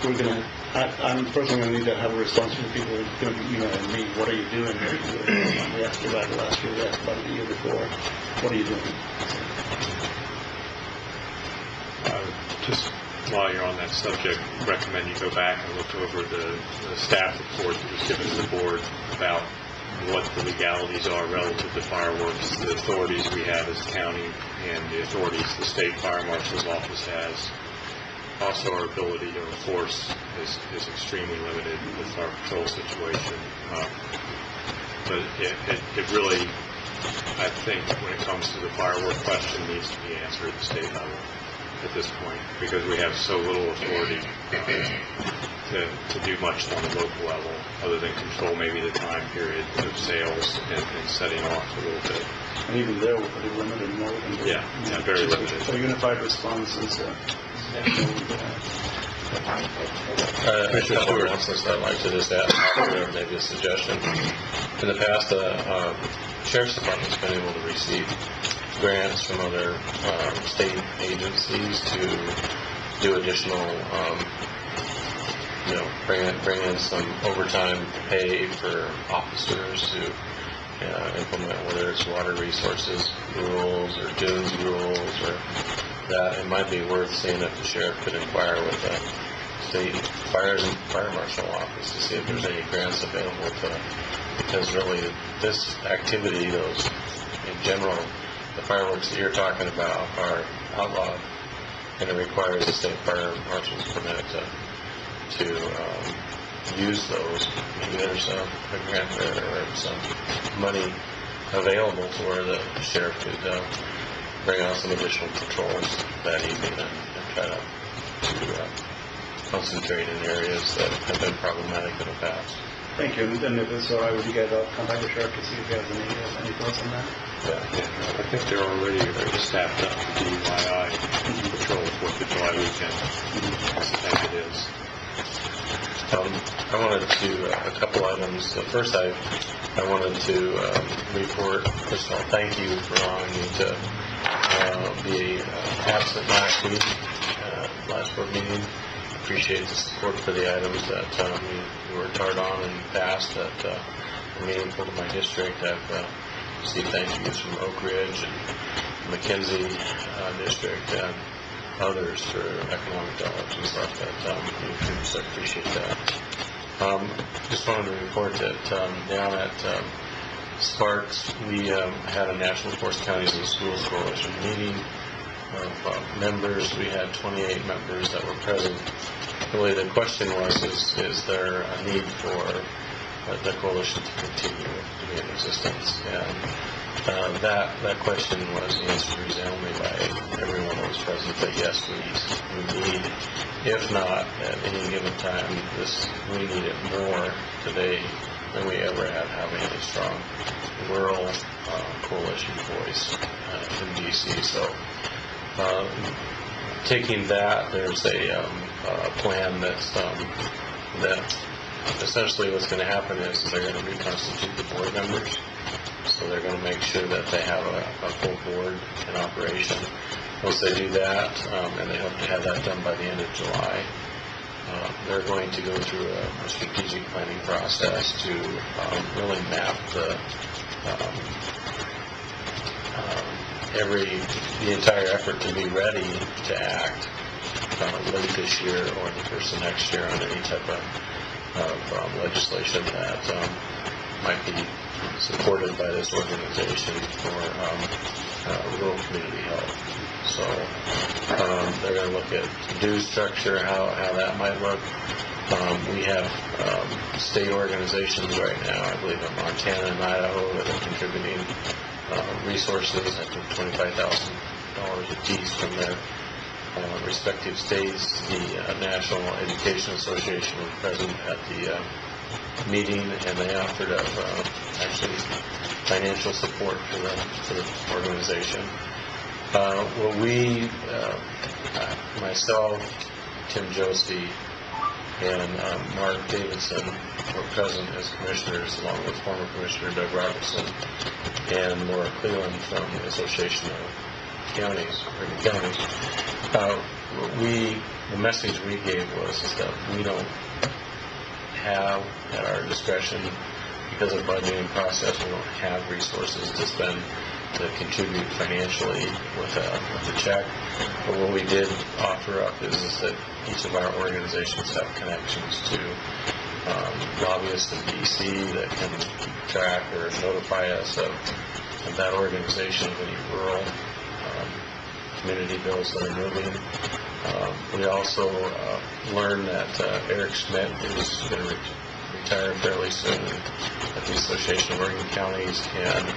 Speaker 8: we're going to. I'm personally going to need to have a response from people who are going to be emailing me. What are you doing? What are you doing? We asked about it last year. We asked about it the year before. What are you doing?
Speaker 1: Just while you're on that subject, recommend you go back and look over the staff report that was given to the board about what the legalities are relative to fireworks, the authorities we have as a county, and the authorities the state fire marshal's office has. Also, our ability to enforce is extremely limited with our patrol situation. But it really, I think, when it comes to the firework question, needs to be answered at the state level at this point, because we have so little authority to do much on the local level, other than control maybe the time period of sales and setting off a little bit.
Speaker 8: And even there, we're pretty limited.
Speaker 1: Yeah, very limited.
Speaker 8: So unified response is
Speaker 2: a couple of announcements I'd like to just add, or maybe a suggestion. In the past, Sheriff's Department's been able to receive grants from other state agencies to do additional, bring in some overtime pay for officers to implement, whether it's water resources rules or dunes rules or that. It might be worth seeing if the sheriff could inquire with the state fire marshal office to see if there's any grants available because really this activity, those in general, the fireworks that you're talking about are outlawed, and it requires the state fire marshal's permit to use those. Maybe there's a grant there or some money available to where the sheriff could bring out some additional patrols that evening and try to concentrate in areas that have been problematic in the past.
Speaker 8: Thank you. And if it's all right with you guys, I'll contact the sheriff to see if he has any thoughts on that.
Speaker 1: Yeah, I think they're already staffed up for DUI patrol 4th of July weekend. I think it is.
Speaker 2: I wanted to, a couple items. First, I wanted to report, first of all, thank you for allowing me to be absent last week, last board meeting. Appreciate the support for the items that we worked hard on and passed that are meaningful to my district. I've received thank yous from Oak Ridge and McKenzie District and others for economic dollars and stuff that so I appreciate that. Just wanted to report that down at
Speaker 3: Sparks, we had a National Forest Counties and Schools Coalition meeting of members. We had 28 members that were present. Really, the question was, is there a need for the coalition to continue to be in existence? And that question was answered resoundingly by everyone that was present, that yes, we need, if not at any given time, we need it more today than we ever have, having a strong rural coalition voice in D.C. So taking that, there's a plan that essentially what's going to happen is they're going to reconstitute the board members. So they're going to make sure that they have a full board in operation. Once they do that, and they hope to have that done by the end of July, they're going to go through a strategic planning process to really map the entire effort to be ready to act late this year or the first of next year on any type of legislation that might be supported by this organization for rural community health. So they're going to look at dues structure, how that might look. We have state organizations right now, I believe in Montana and Idaho, that are contributing resources, I think $25,000 apiece from their respective states. The National Education Association was present at the meeting, and they offered up actually financial support for the organization. Well, we, myself, Tim Josie, and Mark Davidson were present as commissioners, along with former Commissioner Doug Robertson and Laura Cleland from the Association of Counties, Oregon Counties. The message we gave was that we don't have at our discretion, because of budgeting process, we don't have resources to spend to contribute financially with a check. But what we did offer up is that each of our organizations have connections to lobbyists in D.C. that can track or notify us of that organization of any rural community bills that are moving. We also learned that Eric Schmidt is going to retire fairly soon at the Association of Oregon Counties, and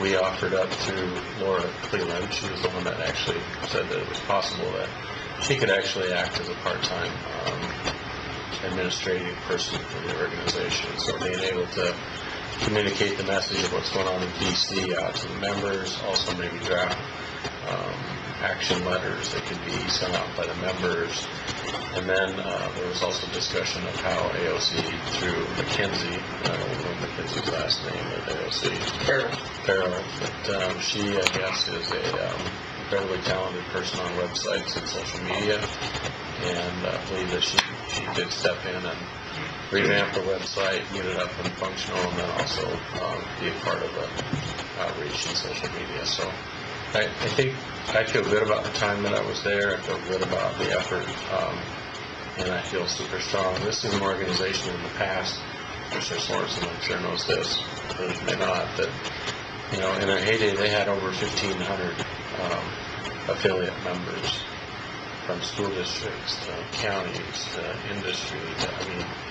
Speaker 3: we offered up through Laura Cleland. She was the one that actually said that it was possible that she could actually act as a part-time administrative person for the organization. So being able to communicate the message of what's going on in D.C. out to the members, also maybe draft action letters that could be sent out by the members. And then there was also discussion of how AOC, through McKenzie, I don't know McKenzie's last name at AOC, Farrell, but she, I guess, is a incredibly talented person on websites and social media, and I believe that she did step in and revamp the website, get it up and functional, and then also be a part of the outreach and social media. So I think I feel good about the time that I was there. I feel good about the effort, and I feel super strong. This is an organization in the past, Commissioner Sorensen, I'm sure knows this, others may not, that, in their heyday, they had over 1,500 affiliate members, from school districts to counties to industry.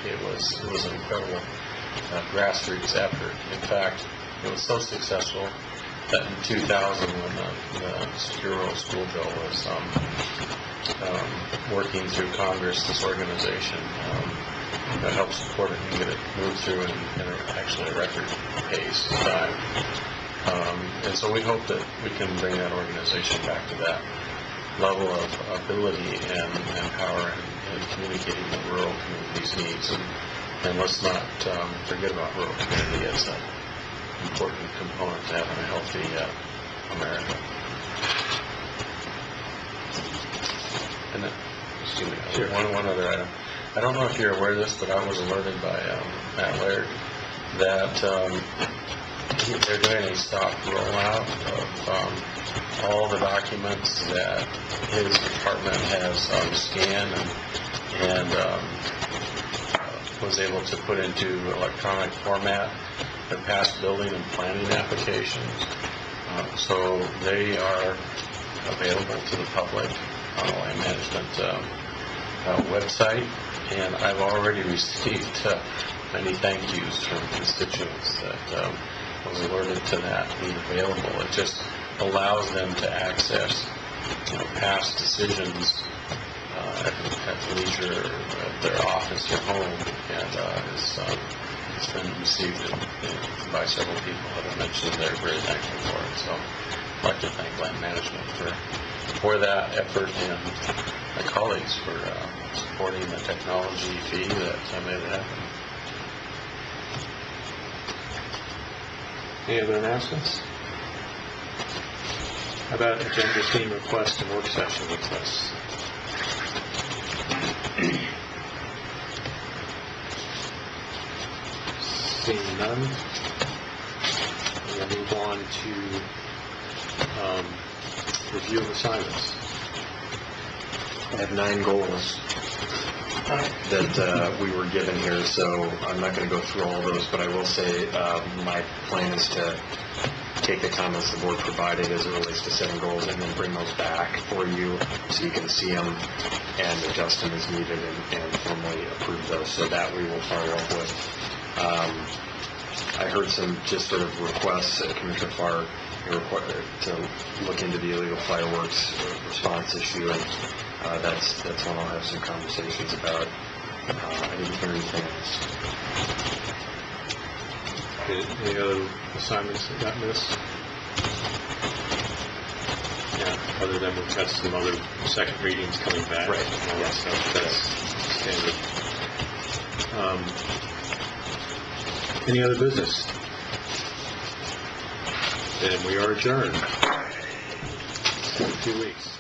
Speaker 3: It was an incredible grassroots effort. In fact, it was so successful that in 2000, when the Secure Rural School Bill was working through Congress, this organization helped support it and get it moved through in actually a record pace of time. And so we hope that we can bring that organization back to that level of ability and power in communicating the rural community's needs. And let's not forget about rural community as an important component to having a healthy America. And then, excuse me, sure. One other item. I don't know if you're aware of this, but I was alerted by Matt Laird that they're doing a soft rollout of all the documents that his department has scanned and was able to put into electronic format. have passed building and planning applications. So they are available to the public on the land management website, and I've already received many thank yous from constituents that was alerted to that being available. It just allows them to access past decisions at leisure at their office or home, and it's been received by several people that have mentioned they're very thankful for it. So I'd like to thank Land Management for that effort, and my colleagues for supporting the technology fee that made it happen.
Speaker 1: Any other announcements? How about agenda team requests and work session requests? Seeing none, we'll move on to review of assignments.
Speaker 6: I have 9 goals that we were given here, so I'm not going to go through all of those, but I will say my plan is to take the comments the board provided as it relates to 7 goals and then bring those back for you so you can see them and adjust them as needed and formally approve those. So that we will follow up with. I heard some just sort of requests at Commissioner Farr to look into the illegal fireworks response issue, and that's one I'll have some conversations about. I didn't hear anything else.
Speaker 1: Any other assignments that got missed? Yeah, other than we've got some other second readings coming back.
Speaker 6: Right.
Speaker 1: And all that stuff, that's standard. Any other business? Then we are adjourned. See you in a few weeks.